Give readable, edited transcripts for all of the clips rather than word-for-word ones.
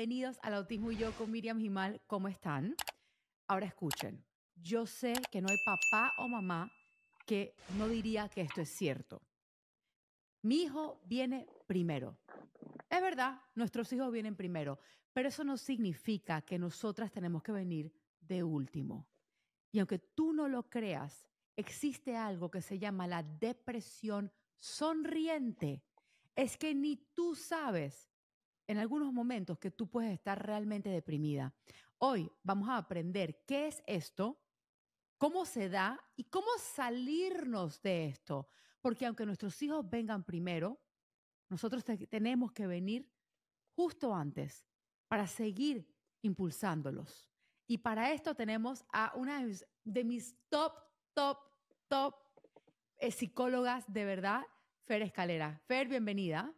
bienvenidos al Autismo y Yo con Miriam Gimal. ¿Cómo están? Ahora escuchen, yo sé que no hay papá o mamá que no diría que esto es cierto. Mi hijo viene primero. Es verdad, nuestros hijos vienen primero, pero eso no significa que nosotras tenemos que venir de último. Y aunque tú no lo creas, existe algo que se llama la depresión sonriente. Es que ni tú sabes en algunos momentos que tú puedes estar realmente deprimida. Hoy vamos a aprender qué es esto, cómo se da y cómo salirnos de esto. Porque aunque nuestros hijos vengan primero, nosotros tenemos que venir justo antes para seguir impulsándolos. Y para esto tenemos a una de mis top psicólogas de verdad, Fer Escalera. Fer, bienvenida.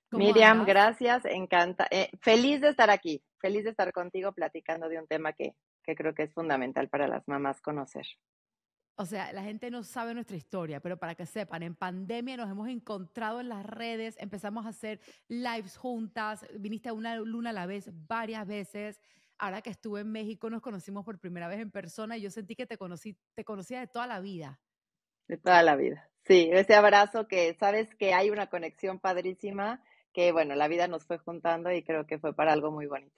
¿Cómo Miriam, andas? gracias, encanta. Feliz de estar aquí, feliz de estar contigo platicando de un tema que creo que es fundamental para las mamás conocer. O sea, la gente no sabe nuestra historia, pero para que sepan, en pandemia nos hemos encontrado en las redes, empezamos a hacer lives juntas, viniste a una luna a la vez varias veces. Ahora que estuve en México nos conocimos por primera vez en persona y yo sentí que te conocía de toda la vida. De toda la vida. Sí, ese abrazo que sabes que hay una conexión padrísima, que bueno, la vida nos fue juntando y creo que fue para algo muy bonito.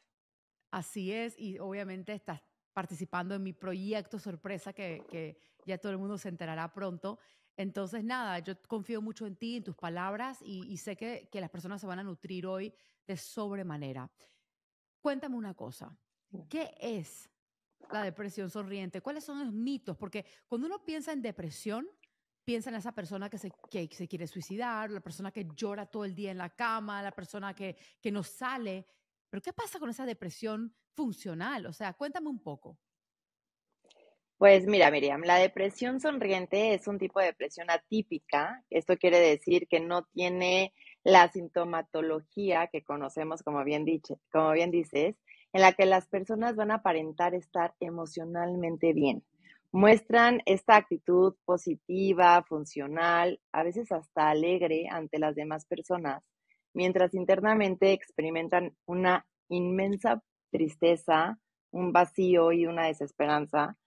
Así es, y obviamente estás participando en mi proyecto sorpresa que ya todo el mundo se enterará pronto. Entonces, nada, yo confío mucho en ti, en tus palabras y sé que las personas se van a nutrir hoy de sobremanera. Cuéntame una cosa, ¿qué es la depresión sonriente? ¿Cuáles son los mitos? Porque cuando uno piensa en depresión, piensa en esa persona que se quiere suicidar, la persona que llora todo el día en la cama, la persona que no sale. Pero ¿qué pasa con esa depresión funcional? O sea, cuéntame un poco. Pues mira, Miriam, la depresión sonriente es un tipo de depresión atípica. Esto quiere decir que no tiene la sintomatología que conocemos, como bien dices, en la que las personas van a aparentar estar emocionalmente bien. Muestran esta actitud positiva, funcional, a veces hasta alegre ante las demás personas, mientras internamente experimentan una inmensa tristeza, un vacío y una desesperanza.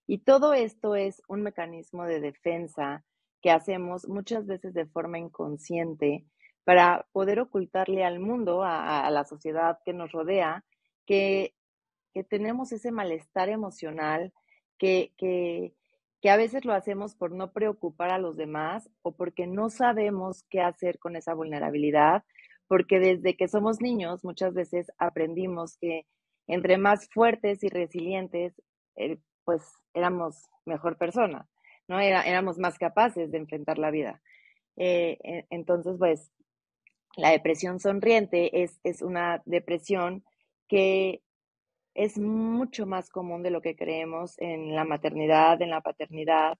Y todo esto es un mecanismo de defensa que hacemos muchas veces de forma inconsciente para poder ocultarle al mundo, a la sociedad que nos rodea, que, que tenemos ese malestar emocional, que, que, que a veces lo hacemos por no preocupar a los demás o porque no sabemos qué hacer con esa vulnerabilidad, porque desde que somos niños muchas veces aprendimos que entre más fuertes y resilientes, pues éramos mejor persona, ¿no? Éramos más capaces de enfrentar la vida. Entonces, pues, la depresión sonriente es una depresión que es mucho más común de lo que creemos en la maternidad, en la paternidad,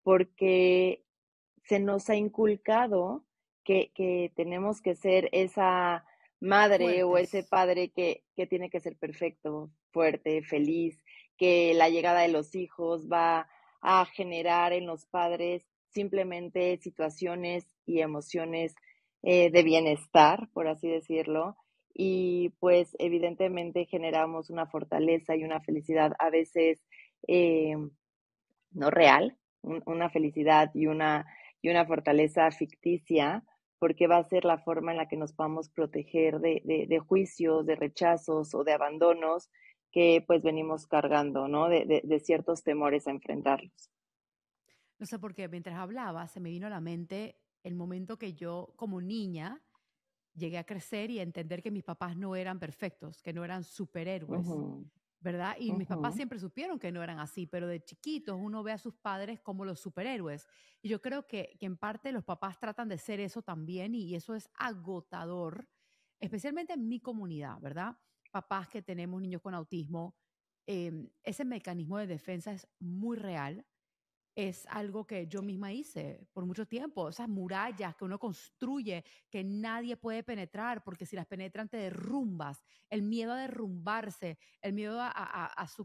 porque se nos ha inculcado que tenemos que ser esa madre o ese Fuertes. padre que tiene que ser perfecto, fuerte, feliz, que la llegada de los hijos va a generar en los padres simplemente situaciones y emociones de bienestar, por así decirlo, y pues evidentemente generamos una fortaleza y una felicidad a veces eh, no real, una felicidad y una fortaleza ficticia, porque va a ser la forma en la que nos podamos proteger de juicios, de rechazos o de abandonos que pues venimos cargando, ¿no? De ciertos temores a enfrentarlos. No sé por qué, mientras hablaba, se me vino a la mente el momento que yo, como niña, llegué a crecer y a entender que mis papás no eran perfectos, que no eran superhéroes. Ujú, ¿Verdad? Y mis papás ujú. siempre supieron que no eran así, pero de chiquitos uno ve a sus padres como los superhéroes. Y yo creo que en parte los papás tratan de ser eso también y eso es agotador, especialmente en mi comunidad, ¿verdad? Papás que tenemos niños con autismo, ese mecanismo de defensa es muy real, es algo que yo misma hice por mucho tiempo, esas murallas que uno construye que nadie puede penetrar, porque si las penetran te derrumbas, el miedo a derrumbarse, el miedo a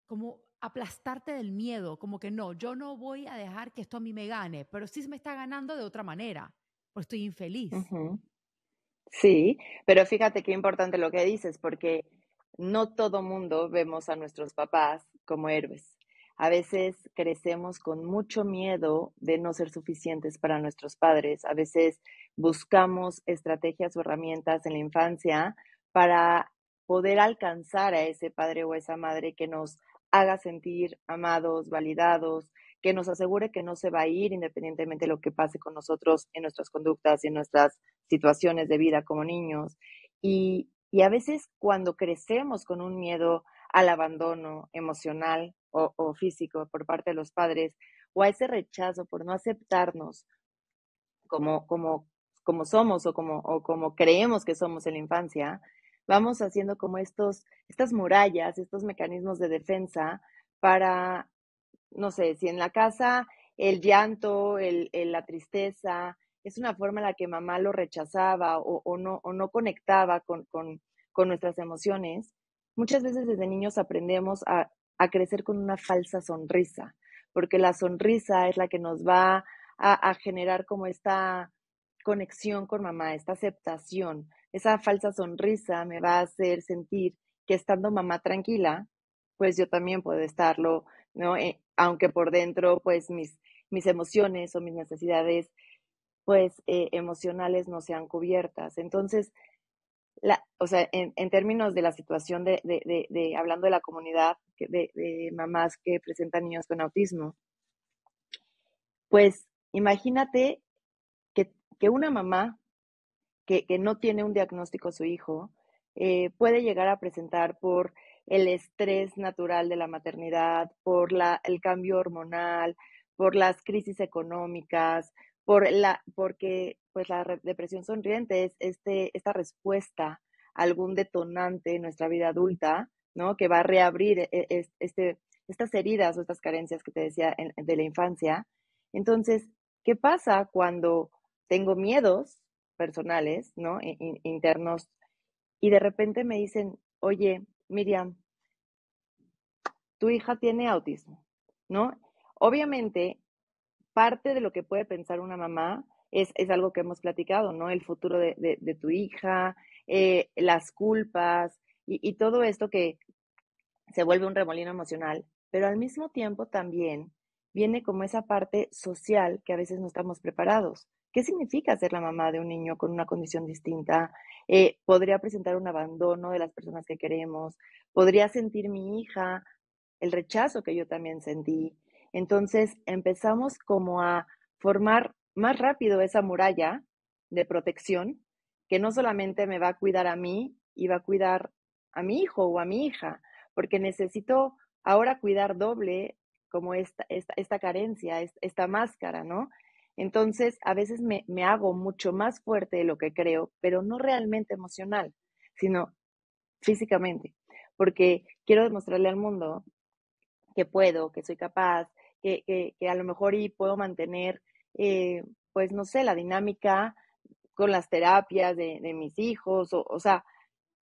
como aplastarte del miedo, como que no, yo no voy a dejar que esto a mí me gane, pero sí se me está ganando de otra manera, pues estoy infeliz. Ujú. Sí, pero fíjate qué importante lo que dices, porque no todo mundo vemos a nuestros papás como héroes. A veces crecemos con mucho miedo de no ser suficientes para nuestros padres. A veces buscamos estrategias o herramientas en la infancia para poder alcanzar a ese padre o esa madre que nos haga sentir amados, validados, que nos asegure que no se va a ir independientemente de lo que pase con nosotros en nuestras conductas y en nuestras situaciones de vida como niños. Y a veces cuando crecemos con un miedo al abandono emocional o físico por parte de los padres, o a ese rechazo por no aceptarnos como, como, como somos o como creemos que somos en la infancia, vamos haciendo como estas murallas, estos mecanismos de defensa para, no sé, si en la casa el llanto, la tristeza, es una forma en la que mamá lo rechazaba o no conectaba con nuestras emociones, muchas veces desde niños aprendemos a crecer con una falsa sonrisa, porque la sonrisa es la que nos va a generar como esta conexión con mamá, esta aceptación. Esa falsa sonrisa me va a hacer sentir que estando mamá tranquila, pues yo también puedo estarlo, ¿no? Aunque por dentro, pues mis emociones o mis necesidades, pues emocionales no sean cubiertas. Entonces, o sea, en términos de la situación hablando de la comunidad de mamás que presentan niños con autismo, pues imagínate que una mamá que no tiene un diagnóstico su hijo, puede llegar a presentar por el estrés natural de la maternidad, por el cambio hormonal, por las crisis económicas, porque pues depresión sonriente es esta respuesta a algún detonante en nuestra vida adulta, ¿no? Que va a reabrir estas heridas o estas carencias que te decía de la infancia. Entonces, ¿qué pasa cuando tengo miedos personales, ¿no? Internos, y de repente me dicen, oye, Miriam, tu hija tiene autismo, ¿no? Obviamente, parte de lo que puede pensar una mamá es algo que hemos platicado, ¿no? El futuro de tu hija, las culpas y todo esto que se vuelve un remolino emocional, pero al mismo tiempo también viene como esa parte social que a veces no estamos preparados. ¿Qué significa ser la mamá de un niño con una condición distinta? Podría presentar un abandono de las personas que queremos, podría sentir mi hija el rechazo que yo también sentí. Entonces empezamos como a formar más rápido esa muralla de protección que no solamente me va a cuidar a mí y va a cuidar a mi hijo o a mi hija, porque necesito ahora cuidar doble como esta carencia, esta máscara, ¿no? Entonces, a veces me hago mucho más fuerte de lo que creo, pero no realmente emocional, sino físicamente, porque quiero demostrarle al mundo que puedo, que soy capaz, que a lo mejor y puedo mantener, pues no sé, la dinámica con las terapias de mis hijos, o sea,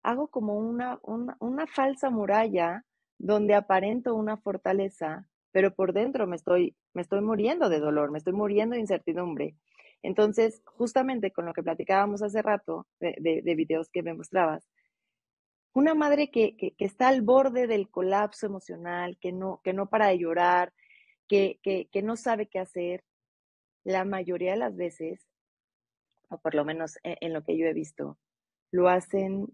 hago como una falsa muralla donde aparento una fortaleza, pero por dentro me estoy muriendo de dolor, me estoy muriendo de incertidumbre. Entonces, justamente con lo que platicábamos hace rato, de videos que me mostrabas, una madre que está al borde del colapso emocional, que no para de llorar, que no sabe qué hacer, la mayoría de las veces, o por lo menos en lo que yo he visto, lo hacen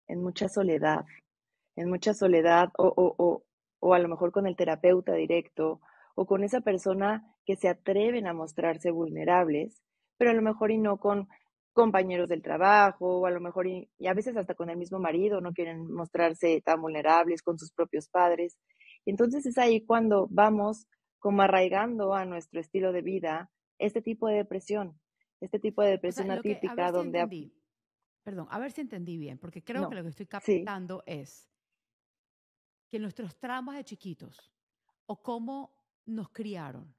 en mucha soledad, o a lo mejor con el terapeuta directo, o con esa persona que se atreven a mostrarse vulnerables, pero a lo mejor y no con compañeros del trabajo, o a lo mejor y a veces hasta con el mismo marido, no quieren mostrarse tan vulnerables con sus propios padres. Entonces es ahí cuando vamos como arraigando a nuestro estilo de vida este tipo de O sea, depresión a ver atípica si donde, entendí, perdón, a ver si entendí bien, porque creo que no, lo que estoy sí, captando es que nuestros traumas de chiquitos o cómo nos criaron,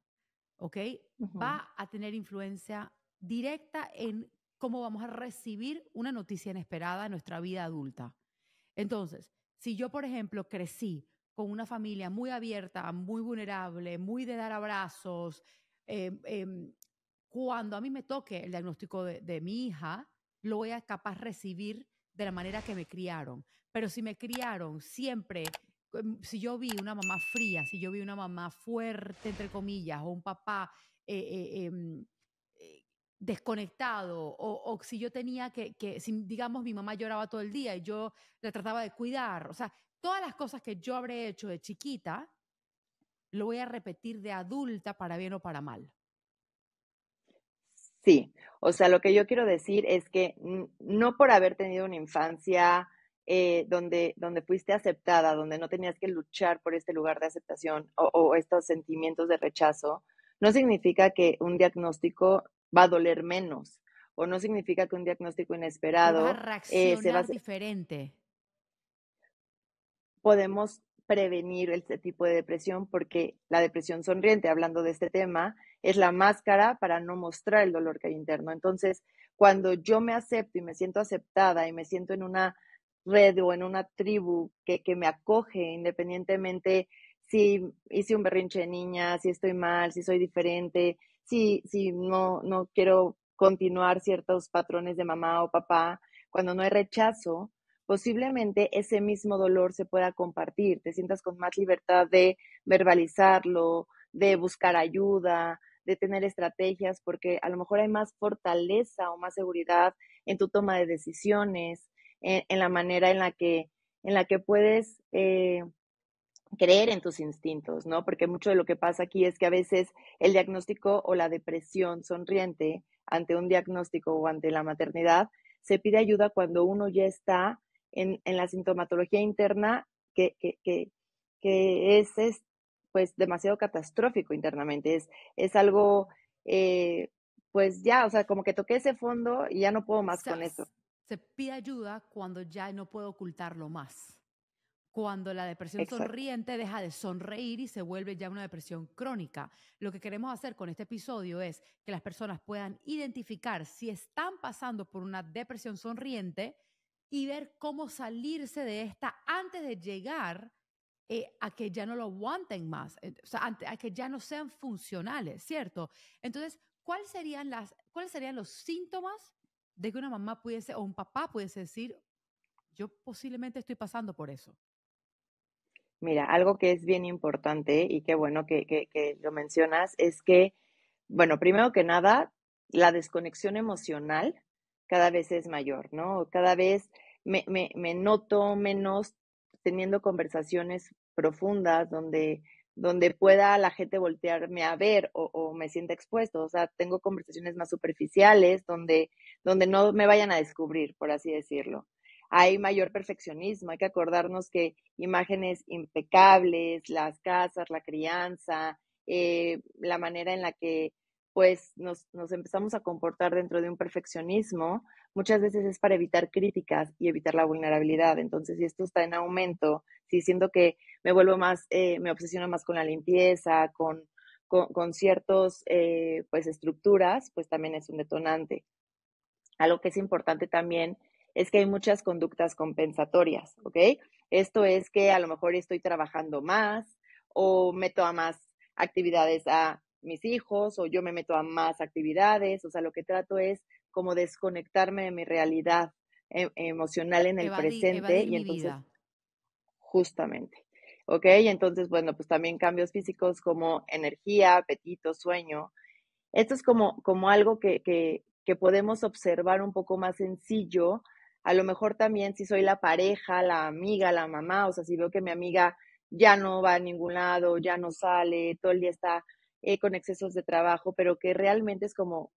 ¿ok? ujú, Va a tener influencia directa en cómo vamos a recibir una noticia inesperada en nuestra vida adulta. Entonces, si yo, por ejemplo, crecí con una familia muy abierta, muy vulnerable, muy de dar abrazos, cuando a mí me toque el diagnóstico de mi hija, lo voy a capaz recibir de la manera que me criaron. Pero si me criaron siempre, si yo vi una mamá fría, si yo vi una mamá fuerte, entre comillas, o un papá eh, eh, desconectado, o si yo tenía si, digamos, mi mamá lloraba todo el día y yo la trataba de cuidar, o sea, todas las cosas que yo habré hecho de chiquita, lo voy a repetir de adulta para bien o para mal. Sí, o sea, lo que yo quiero decir es que no por haber tenido una infancia donde fuiste aceptada, donde no tenías que luchar por este lugar de aceptación o estos sentimientos de rechazo, no significa que un diagnóstico va a doler menos o no significa que un diagnóstico Que vas a inesperado se va a reaccionar diferente. podemos prevenir este tipo de depresión porque la depresión sonriente, hablando de este tema, es la máscara para no mostrar el dolor que hay interno. Entonces, cuando yo me acepto y me siento aceptada y me siento en una red o en una tribu que me acoge independientemente si hice un berrinche de niña, si estoy mal, si soy diferente, si no quiero continuar ciertos patrones de mamá o papá, cuando no hay rechazo, posiblemente ese mismo dolor se pueda compartir, te sientas con más libertad de verbalizarlo, de buscar ayuda, de tener estrategias, porque a lo mejor hay más fortaleza o más seguridad en tu toma de decisiones, en la manera en la que puedes creer en tus instintos, ¿no? Porque mucho de lo que pasa aquí es que a veces el diagnóstico o la depresión sonriente ante un diagnóstico o ante la maternidad se pide ayuda cuando uno ya está en la sintomatología interna que, que, que, que es pues demasiado catastrófico internamente. Es algo, pues ya, o sea, como que toqué ese fondo y ya no puedo más con eso. Se pide ayuda cuando ya no puedo ocultarlo más. Cuando la depresión Exacto. sonriente deja de sonreír y se vuelve ya una depresión crónica. Lo que queremos hacer con este episodio es que las personas puedan identificar si están pasando por una depresión sonriente y ver cómo salirse de esta antes de llegar a que ya no lo aguanten más, o sea, a que ya no sean funcionales, ¿cierto? Entonces, ¿cuáles serían los síntomas de que una mamá pudiese o un papá pudiese decir, yo posiblemente estoy pasando por eso? Mira, algo que es bien importante y qué bueno que lo mencionas es que, bueno, primero que nada, la desconexión emocional cada vez es mayor, ¿no? Cada vez me noto menos teniendo conversaciones profundas donde pueda la gente voltearme a ver o me sienta expuesto. O sea, tengo conversaciones más superficiales donde no me vayan a descubrir, por así decirlo. Hay mayor perfeccionismo, hay que acordarnos que imágenes impecables, las casas, la crianza, la manera en la que pues nos empezamos a comportar dentro de un perfeccionismo, muchas veces es para evitar críticas y evitar la vulnerabilidad. Entonces, si esto está en aumento, si siento que me vuelvo más, me obsesiono más con la limpieza, con ciertos, pues, estructuras, pues también es un detonante. Algo que es importante también es que hay muchas conductas compensatorias, ¿ok? Esto es que a lo mejor estoy trabajando más o meto a más actividades a mis hijos o yo me meto a más actividades, o sea, lo que trato es como desconectarme de mi realidad emocional en el presente Evadir y mi entonces vida. justamente, ¿ok? Entonces, bueno, pues también cambios físicos como energía, apetito, sueño, esto es como algo que podemos observar un poco más sencillo. A lo mejor también si soy la pareja, la amiga, la mamá, o sea, si veo que mi amiga ya no va a ningún lado, ya no sale, todo el día está con excesos de trabajo, pero que realmente es como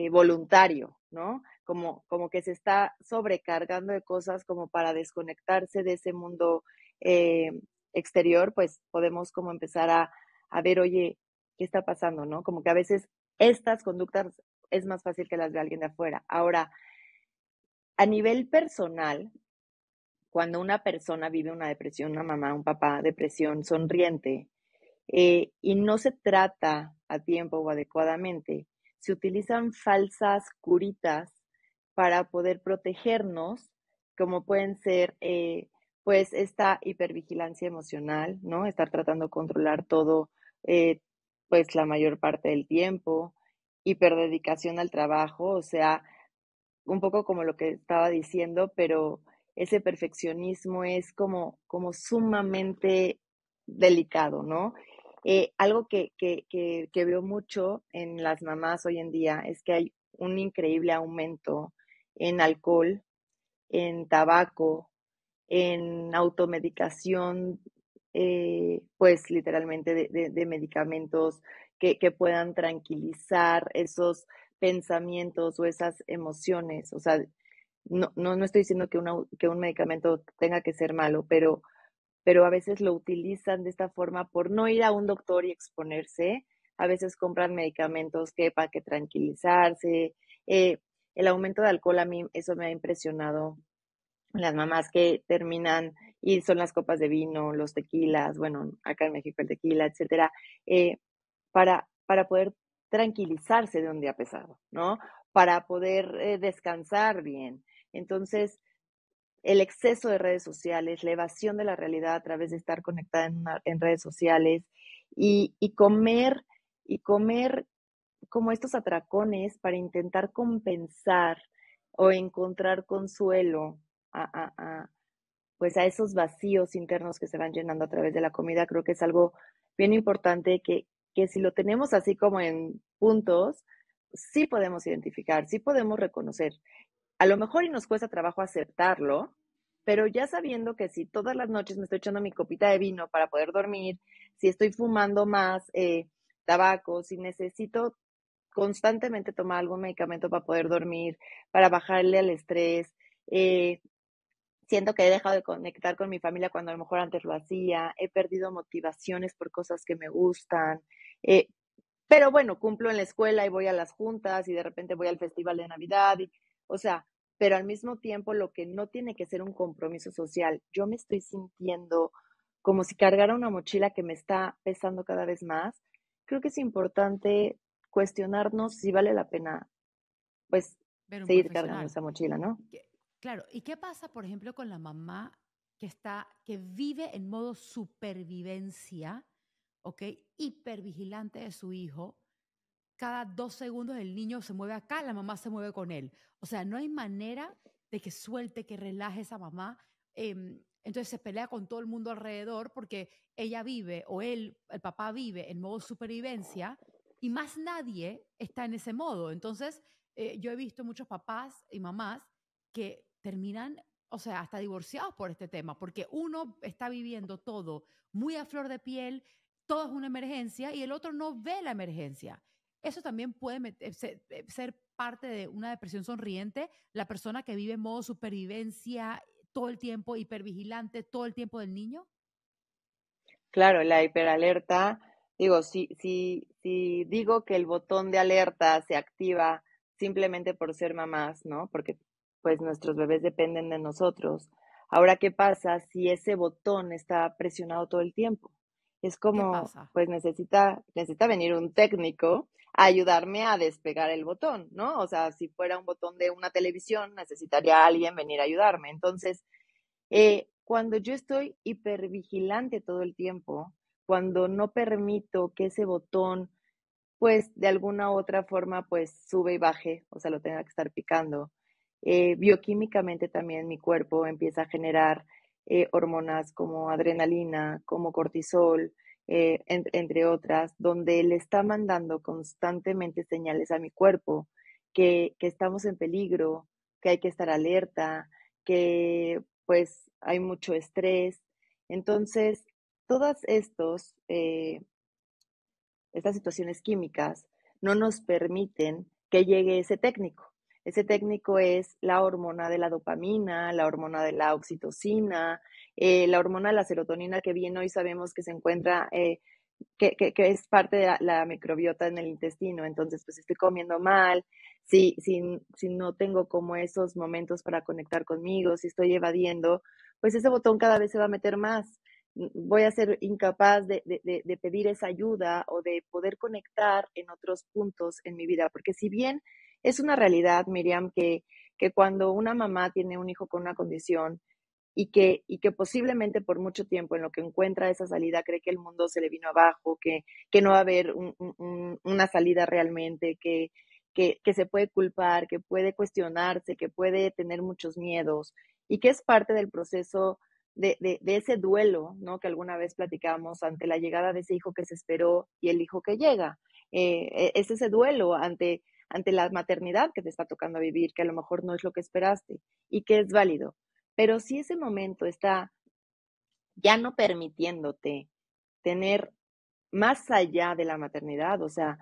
voluntario, ¿no? Como que se está sobrecargando de cosas como para desconectarse de ese mundo eh, exterior, pues podemos como empezar a ver, oye, qué está pasando, ¿no? Como que a veces estas conductas es más fácil que las de alguien de afuera. Ahora, a nivel personal, cuando una persona vive una depresión, una mamá, un papá, depresión sonriente, y no se trata a tiempo o adecuadamente, se utilizan falsas curitas para poder protegernos, como pueden ser, pues, esta hipervigilancia emocional, ¿no? Estar tratando de controlar todo, eh, pues, la mayor parte del tiempo, hiperdedicación al trabajo, o sea, un poco como lo que estaba diciendo, pero ese perfeccionismo es como sumamente delicado, ¿no? Algo que veo mucho en las mamás hoy en día es que hay un increíble aumento en alcohol, en tabaco, en automedicación, pues literalmente de medicamentos que puedan tranquilizar esos pensamientos o esas emociones. O sea, no estoy diciendo que un medicamento tenga que ser malo, pero a veces lo utilizan de esta forma por no ir a un doctor y exponerse. A veces compran medicamentos que para que tranquilizarse. Eh, el aumento de alcohol a mí eso me ha impresionado, las mamás que terminan y son las copas de vino, los tequilas, bueno, acá en México el tequila, etcétera, para poder tranquilizarse de un día pesado, ¿no? Para poder descansar bien. Entonces, el exceso de redes sociales, la evasión de la realidad a través de estar conectada en redes sociales y comer como estos atracones para intentar compensar o encontrar consuelo a, a, a, pues a esos vacíos internos que se van llenando a través de la comida, creo que es algo bien importante que si lo tenemos así como en puntos, sí podemos identificar, sí podemos reconocer. A lo mejor y nos cuesta trabajo aceptarlo, pero ya sabiendo que si todas las noches me estoy echando mi copita de vino para poder dormir, si estoy fumando más tabaco, si necesito constantemente tomar algún medicamento para poder dormir, para bajarle al estrés, eh, siento que he dejado de conectar con mi familia cuando a lo mejor antes lo hacía, he perdido motivaciones por cosas que me gustan, eh, pero bueno, cumplo en la escuela y voy a las juntas y de repente voy al festival de Navidad, o sea, pero al mismo tiempo lo que no tiene que ser un compromiso social, yo me estoy sintiendo como si cargara una mochila que me está pesando cada vez más. Creo que es importante cuestionarnos si vale la pena, pues, Ver un seguir cargando profesional. esa mochila, ¿no? Claro, ¿y qué pasa, por ejemplo, con la mamá que vive en modo supervivencia, ¿ok? Hipervigilante de su hijo? Cada 2 segundos el niño se mueve acá, la mamá se mueve con él. O sea, no hay manera de que suelte, que relaje esa mamá. Entonces se pelea con todo el mundo alrededor porque ella vive o él, el papá vive en modo supervivencia y más nadie está en ese modo. Entonces, yo he visto muchos papás y mamás que terminan, o sea, hasta divorciados por este tema, porque uno está viviendo todo muy a flor de piel, todo es una emergencia y el otro no ve la emergencia. Eso también puede ser parte de una depresión sonriente, la persona que vive en modo supervivencia todo el tiempo, hipervigilante todo el tiempo del niño. Claro, la hiperalerta, digo, si digo que el botón de alerta se activa simplemente por ser mamás, ¿no? Porque pues nuestros bebés dependen de nosotros. Ahora, ¿qué pasa si ese botón está presionado todo el tiempo? Es ¿Qué como, pasa? pues necesita venir un técnico a ayudarme a despegar el botón, ¿no? O sea, si fuera un botón de una televisión, necesitaría alguien venir a ayudarme. Entonces, cuando yo estoy hipervigilante todo el tiempo, cuando no permito que ese botón, pues de alguna u otra forma, pues sube y baje, o sea, lo tenga que estar picando, bioquímicamente también mi cuerpo empieza a generar hormonas como adrenalina, como cortisol, entre otras, donde le está mandando constantemente señales a mi cuerpo que estamos en peligro, que hay que estar alerta, que pues hay mucho estrés. Entonces, todas estas situaciones químicas no nos permiten que llegue ese técnico. Ese técnico es la hormona de la dopamina, la hormona de la oxitocina, la hormona de la serotonina, que bien hoy sabemos que se encuentra, que es parte de la microbiota en el intestino. Entonces, pues estoy comiendo mal, si no tengo como esos momentos para conectar conmigo, si estoy evadiendo, pues ese botón cada vez se va a meter más. Voy a ser incapaz de pedir esa ayuda o de poder conectar en otros puntos en mi vida, porque si bien es una realidad, Miriam, que cuando una mamá tiene un hijo con una condición y que posiblemente por mucho tiempo en lo que encuentra esa salida cree que el mundo se le vino abajo, que no va a haber una salida realmente, que se puede culpar, que puede cuestionarse, que puede tener muchos miedos y que es parte del proceso de ese duelo, ¿no? Que alguna vez platicamos ante la llegada de ese hijo que se esperó y el hijo que llega. Es ese duelo ante la maternidad que te está tocando vivir, que a lo mejor no es lo que esperaste y que es válido. Pero si ese momento está ya no permitiéndote tener más allá de la maternidad, o sea,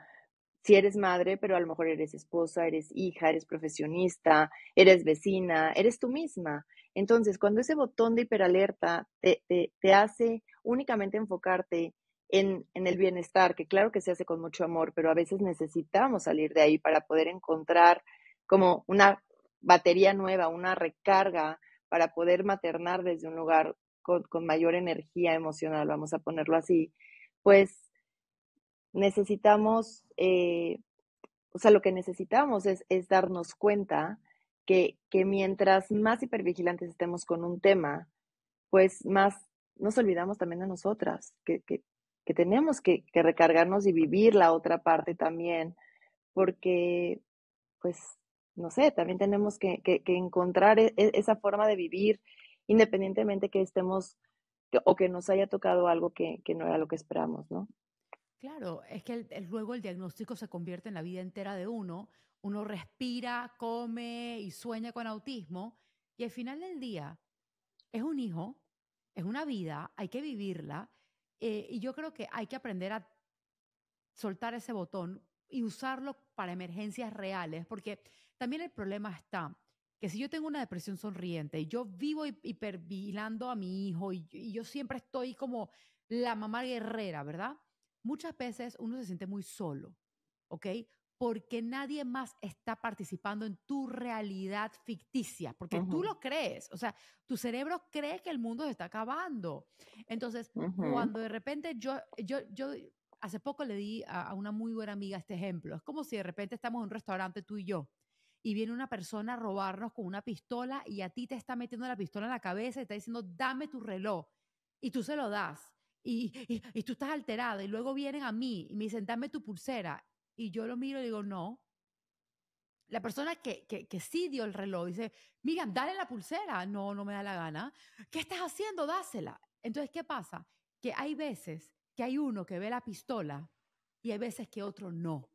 si eres madre, pero a lo mejor eres esposa, eres hija, eres profesionista, eres vecina, eres tú misma. Entonces, cuando ese botón de hiperalerta te hace únicamente enfocarte en el bienestar, que claro que se hace con mucho amor, pero a veces necesitamos salir de ahí para poder encontrar como una batería nueva, una recarga para poder maternar desde un lugar con mayor energía emocional, vamos a ponerlo así, pues necesitamos, o sea, lo que necesitamos es darnos cuenta que mientras más hipervigilantes estemos con un tema, pues más nos olvidamos también de nosotras, que tenemos que recargarnos y vivir la otra parte también, porque, pues, no sé, también tenemos que encontrar esa forma de vivir independientemente que estemos o que nos haya tocado algo que no era lo que esperamos, ¿no? Claro, es que luego el diagnóstico se convierte en la vida entera de uno. Uno respira, come y sueña con autismo. Y al final del día es un hijo, es una vida, hay que vivirla. Y yo creo que hay que aprender a soltar ese botón y usarlo para emergencias reales, porque también el problema está que si yo tengo una depresión sonriente y yo vivo hipervigilando a mi hijo y yo siempre estoy como la mamá guerrera, ¿verdad? Muchas veces uno se siente muy solo, ¿ok? Porque nadie más está participando en tu realidad ficticia, porque tú Ujú, lo crees, o sea, tu cerebro cree que el mundo se está acabando. Entonces, ujú. cuando de repente yo hace poco le di a una muy buena amiga este ejemplo. Es como si de repente estamos en un restaurante tú y yo y viene una persona a robarnos con una pistola y a ti te está metiendo la pistola en la cabeza y está diciendo, dame tu reloj. Y tú se lo das. Y tú estás alterada. Y luego vienen a mí y me dicen, dame tu pulsera. Y yo lo miro y digo, no. La persona que sí dio el reloj dice, Miriam, dale la pulsera. No, no me da la gana. ¿Qué estás haciendo? Dásela. Entonces, ¿qué pasa? Que hay veces que hay uno que ve la pistola y hay veces que otro no.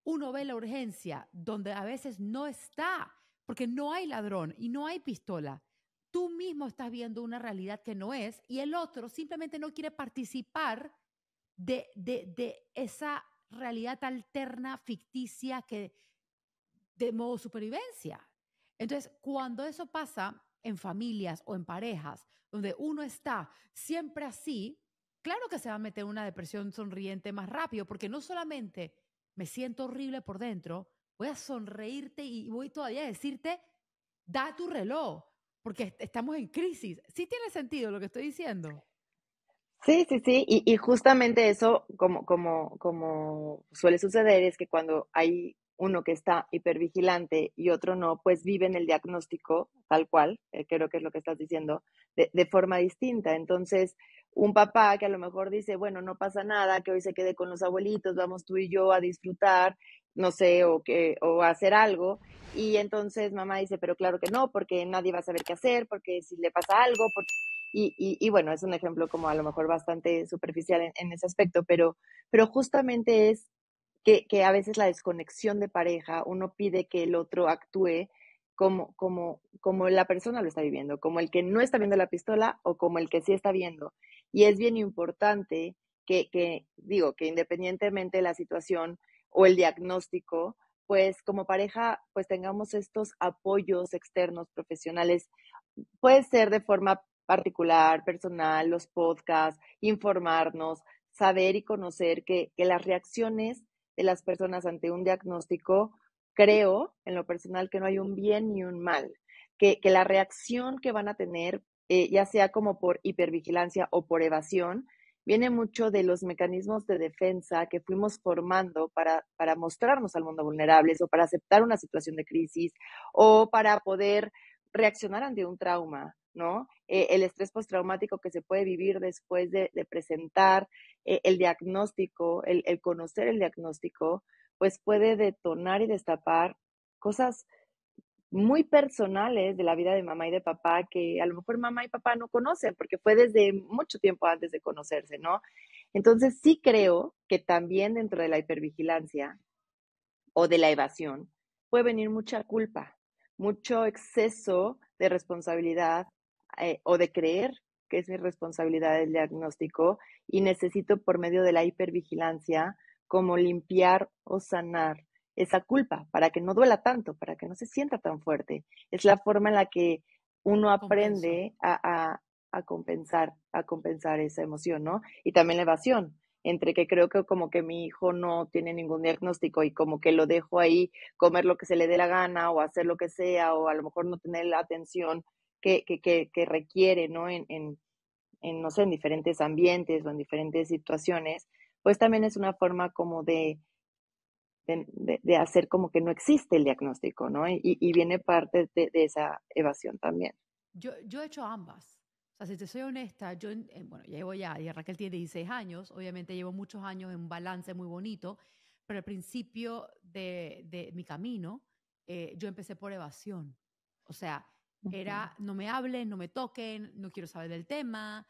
Uno ve la urgencia donde a veces no está, porque no hay ladrón y no hay pistola. Tú mismo estás viendo una realidad que no es y el otro simplemente no quiere participar de esa realidad alterna, ficticia, que de modo supervivencia. Entonces, cuando eso pasa en familias o en parejas, donde uno está siempre así, claro que se va a meter una depresión sonriente más rápido, porque no solamente me siento horrible por dentro, voy a sonreírte y voy todavía a decirte, da tu reloj, porque estamos en crisis. ¿Sí tiene sentido lo que estoy diciendo? Sí, sí, sí, y justamente eso, como suele suceder, es que cuando hay uno que está hipervigilante y otro no, pues viven el diagnóstico tal cual, creo que es lo que estás diciendo, de forma distinta. Entonces, un papá que a lo mejor dice, bueno, no pasa nada, que hoy se quede con los abuelitos, vamos tú y yo a disfrutar, no sé, o a hacer algo, y entonces mamá dice, pero claro que no, porque nadie va a saber qué hacer, porque si le pasa algo, y bueno, es un ejemplo como a lo mejor bastante superficial en ese aspecto, pero justamente es que a veces la desconexión de pareja, uno pide que el otro actúe como la persona lo está viviendo, como el que no está viendo la pistola o como el que sí está viendo. Y es bien importante digo, que independientemente de la situación o el diagnóstico, pues como pareja, pues tengamos estos apoyos externos profesionales. Puede ser de forma particular, personal, los podcasts, informarnos, saber y conocer que las reacciones de las personas ante un diagnóstico, creo en lo personal que no hay un bien ni un mal, que la reacción que van a tener, ya sea como por hipervigilancia o por evasión, viene mucho de los mecanismos de defensa que fuimos formando para mostrarnos al mundo vulnerables o para aceptar una situación de crisis o para poder reaccionar ante un trauma, ¿no? El estrés postraumático que se puede vivir después de presentar el diagnóstico, el conocer el diagnóstico, pues puede detonar y destapar cosas muy personales de la vida de mamá y de papá que a lo mejor mamá y papá no conocen porque fue desde mucho tiempo antes de conocerse, ¿no? Entonces sí creo que también dentro de la hipervigilancia o de la evasión puede venir mucha culpa, mucho exceso de responsabilidad o de creer que es mi responsabilidad el diagnóstico y necesito por medio de la hipervigilancia como limpiar o sanar esa culpa para que no duela tanto, para que no se sienta tan fuerte. Es la forma en la que uno Compenso. aprende a compensar esa emoción, ¿no? Y también la evasión entre que creo que como que mi hijo no tiene ningún diagnóstico y como que lo dejo ahí comer lo que se le dé la gana o hacer lo que sea o a lo mejor no tener la atención que requiere, ¿no? No sé, en diferentes ambientes o en diferentes situaciones, pues también es una forma como de hacer como que no existe el diagnóstico, ¿no? Y viene parte de esa evasión también. Yo he hecho ambas. O sea, si te soy honesta, bueno, ya llevo ya, y Raquel tiene 16 años, obviamente llevo muchos años en un balance muy bonito, pero al principio de mi camino, yo empecé por evasión. O sea, Ujú. era no me hablen, no me toquen, no quiero saber del tema.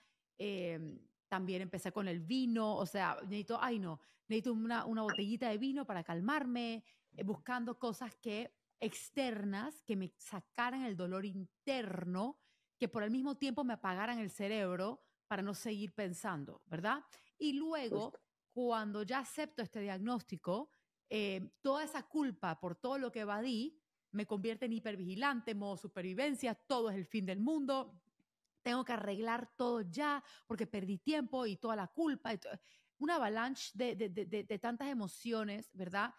También empecé con el vino, o sea, ay no, necesito una botellita de vino para calmarme, buscando cosas que externas que me sacaran el dolor interno, que por el mismo tiempo me apagaran el cerebro para no seguir pensando, ¿verdad? Y luego, Justo. cuando ya acepto este diagnóstico, toda esa culpa por todo lo que evadí me convierte en hipervigilante, modo supervivencia, todo es el fin del mundo, tengo que arreglar todo ya porque perdí tiempo y toda la culpa. Una avalanche de tantas emociones, ¿verdad?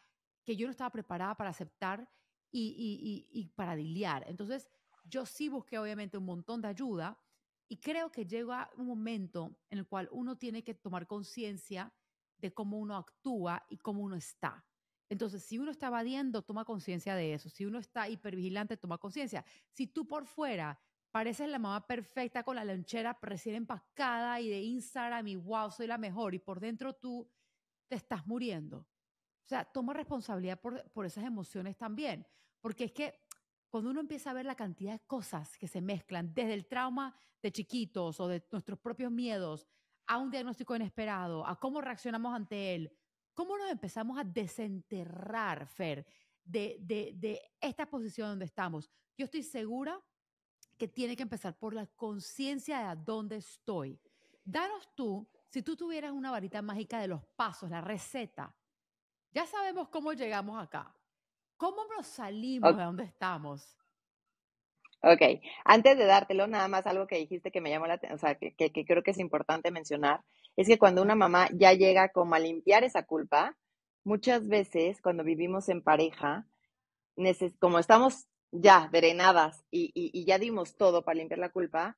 Que yo no estaba preparada para aceptar y para lidiar. Entonces, yo sí busqué obviamente un montón de ayuda y creo que llega un momento en el cual uno tiene que tomar conciencia de cómo uno actúa y cómo uno está. Entonces, si uno está evadiendo, toma conciencia de eso. Si uno está hipervigilante, toma conciencia. Si tú por fuera pareces la mamá perfecta con la lonchera recién empacada y de Instagram y wow, soy la mejor y por dentro tú te estás muriendo. O sea, toma responsabilidad por esas emociones también, porque es que cuando uno empieza a ver la cantidad de cosas que se mezclan, desde el trauma de chiquitos o de nuestros propios miedos, a un diagnóstico inesperado, a cómo reaccionamos ante él, cómo nos empezamos a desenterrar, Fer, de esta posición donde estamos. Yo estoy segura que tiene que empezar por la conciencia de a dónde estoy. Danos tú, si tú tuvieras una varita mágica de los pasos, la receta, ya sabemos cómo llegamos acá. ¿Cómo nos salimos de donde estamos? Ok, antes de dártelo, nada más algo que dijiste que me llamó la atención, o sea, que creo que es importante mencionar, es que cuando una Ajá. mamá ya llega como a limpiar esa culpa, muchas veces cuando vivimos en pareja, como estamos ya drenadas y ya dimos todo para limpiar la culpa,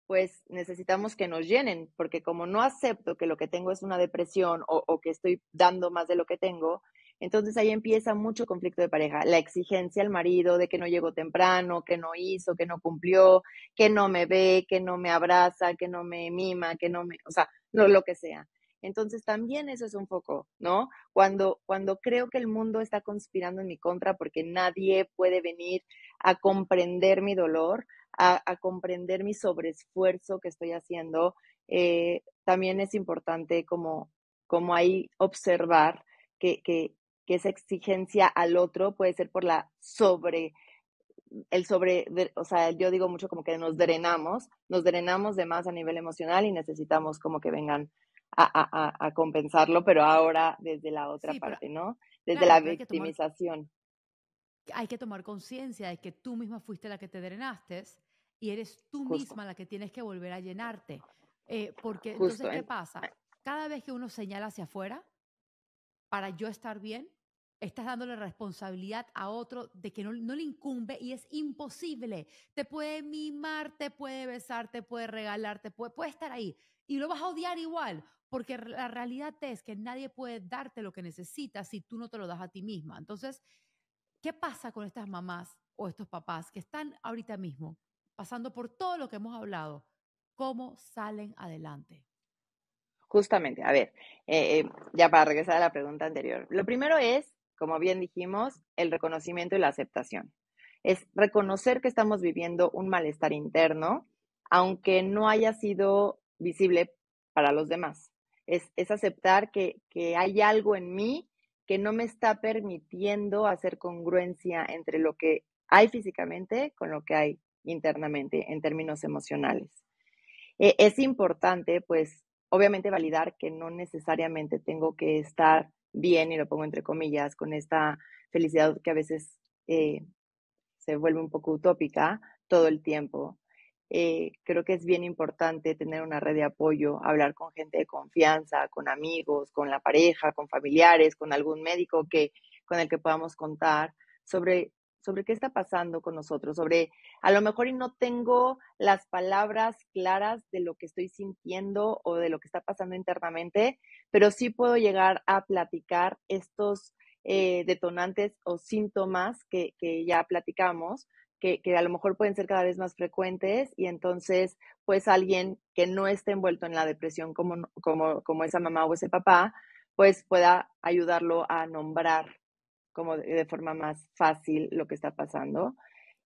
pues necesitamos que nos llenen, porque como no acepto que lo que tengo es una depresión o que estoy dando más de lo que tengo, entonces ahí empieza mucho conflicto de pareja, la exigencia al marido de que no llegó temprano, que no hizo, que no cumplió, que no me ve, que no me abraza, que no me mima, que no me, o sea, lo que sea. Entonces también eso es un foco, ¿no? Cuando creo que el mundo está conspirando en mi contra porque nadie puede venir a comprender mi dolor, a comprender mi sobreesfuerzo que estoy haciendo, también es importante como ahí observar que, que, que esa exigencia al otro puede ser por o sea, yo digo mucho como que nos drenamos de más a nivel emocional y necesitamos como que vengan a compensarlo, pero ahora desde la otra Sí, pero parte, ¿no? Desde claro, la pero victimización, hay que tomar conciencia de que tú misma fuiste la que te drenaste y eres tú justo, misma la que tienes que volver a llenarte. Porque justo. entonces, ¿qué pasa? Cada vez que uno señala hacia afuera, para yo estar bien, estás dándole responsabilidad a otro de que no le incumbe y es imposible. Te puede mimar, te puede besar, te puede regalar, puede estar ahí y lo vas a odiar igual, porque la realidad es que nadie puede darte lo que necesitas si tú no te lo das a ti misma. Entonces, ¿qué pasa con estas mamás o estos papás que están ahorita mismo pasando por todo lo que hemos hablado? ¿Cómo salen adelante? Justamente, a ver, ya para regresar a la pregunta anterior. Lo primero es como bien dijimos, el reconocimiento y la aceptación. Es reconocer que estamos viviendo un malestar interno, aunque no haya sido visible para los demás. Es aceptar que hay algo en mí que no me está permitiendo hacer congruencia entre lo que hay físicamente con lo que hay internamente en términos emocionales. Es importante, pues, obviamente validar que no necesariamente tengo que estar bien, y lo pongo entre comillas, con esta felicidad que a veces se vuelve un poco utópica todo el tiempo. Creo que es bien importante tener una red de apoyo, hablar con gente de confianza, con amigos, con la pareja, con familiares, con algún médico con el que podamos contar sobre, sobre qué está pasando con nosotros, sobre a lo mejor y no tengo las palabras claras de lo que estoy sintiendo o de lo que está pasando internamente, pero sí puedo llegar a platicar estos detonantes o síntomas que ya platicamos, que a lo mejor pueden ser cada vez más frecuentes y entonces, pues alguien que no esté envuelto en la depresión como esa mamá o ese papá, pues pueda ayudarlo a nombrar como de forma más fácil lo que está pasando.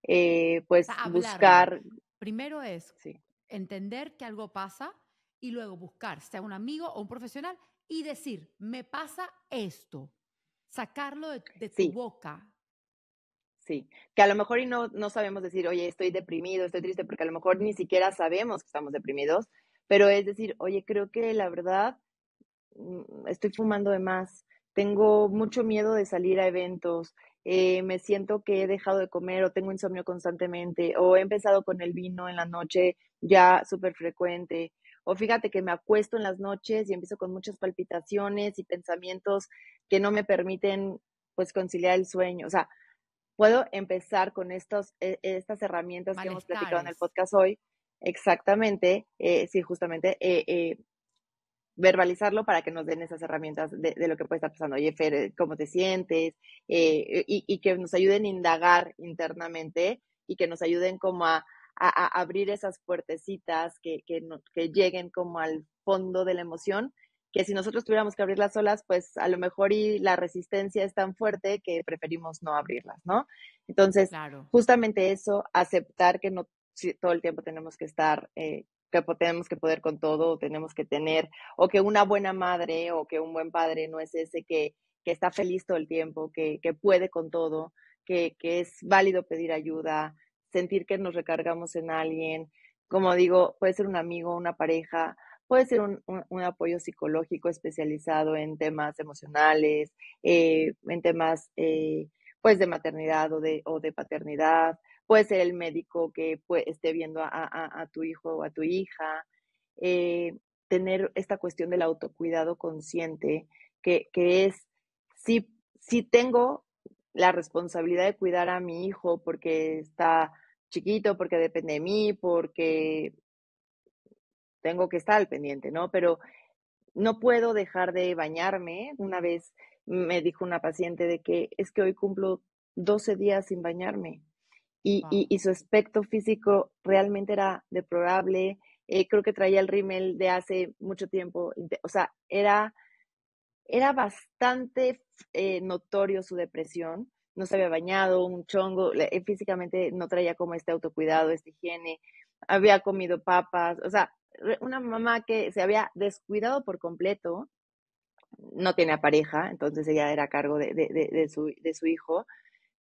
Pues Sea, hablarlo. buscar, Primero es sí, entender que algo pasa y luego buscar, sea un amigo o un profesional, y decir, me pasa esto. Sacarlo de tu sí, boca. sí, que a lo mejor y no sabemos decir, oye, estoy deprimido, estoy triste, porque a lo mejor ni siquiera sabemos que estamos deprimidos, pero es decir, oye, creo que la verdad estoy fumando de más, tengo mucho miedo de salir a eventos, me siento que he dejado de comer o tengo insomnio constantemente, o he empezado con el vino en la noche ya súper frecuente, o fíjate que me acuesto en las noches y empiezo con muchas palpitaciones y pensamientos que no me permiten pues conciliar el sueño. O sea, puedo empezar con estas herramientas que hemos platicado en el Malestares. podcast hoy, exactamente, sí, justamente, verbalizarlo para que nos den esas herramientas de lo que puede estar pasando. Oye, Fer, ¿cómo te sientes? Y que nos ayuden a indagar internamente y que nos ayuden como a abrir esas puertecitas que lleguen como al fondo de la emoción, que si nosotros tuviéramos que abrirlas solas, pues a lo mejor y la resistencia es tan fuerte que preferimos no abrirlas, ¿no? Entonces, Claro. justamente eso, aceptar que no todo el tiempo tenemos que estar, que tenemos que poder con todo, tenemos que tener o que una buena madre o que un buen padre no es ese que está feliz todo el tiempo, que puede con todo, que es válido pedir ayuda, sentir que nos recargamos en alguien. Como digo, puede ser un amigo, una pareja, puede ser un apoyo psicológico especializado en temas emocionales, en temas pues de maternidad o de paternidad, puede ser el médico que esté viendo a tu hijo o a tu hija. Eh, Tener esta cuestión del autocuidado consciente, que es, si tengo la responsabilidad de cuidar a mi hijo porque está chiquito, porque depende de mí, porque tengo que estar al pendiente, ¿no? Pero no puedo dejar de bañarme. Una vez me dijo una paciente de que es que hoy cumplo 12 días sin bañarme Wow. y su aspecto físico realmente era deplorable. Creo que traía el rímel de hace mucho tiempo, o sea, era bastante notorio su depresión, no se había bañado, un chongo, físicamente no traía como este autocuidado, esta higiene, había comido papas, o sea, una mamá que se había descuidado por completo, no tenía pareja, entonces ella era a cargo de su hijo,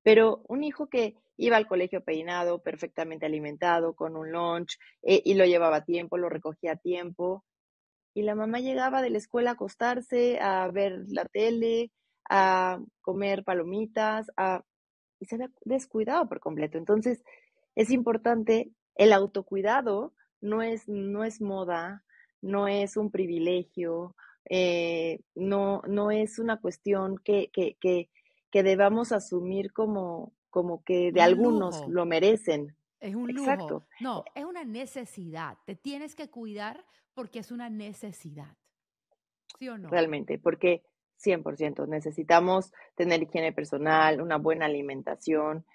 pero un hijo que iba al colegio peinado, perfectamente alimentado, con un lunch, y lo llevaba a tiempo, lo recogía a tiempo, y la mamá llegaba de la escuela a acostarse, a ver la tele, a comer palomitas, y se había descuidado por completo. Entonces, es importante, el autocuidado no es moda, no es un privilegio, no es una cuestión que debamos asumir como que de Un algunos lujo. lo merecen. Es un lujo. Exacto, No, es una necesidad. Te tienes que cuidar porque es una necesidad. ¿Sí o no? realmente, porque 100% necesitamos tener higiene personal, una buena alimentación,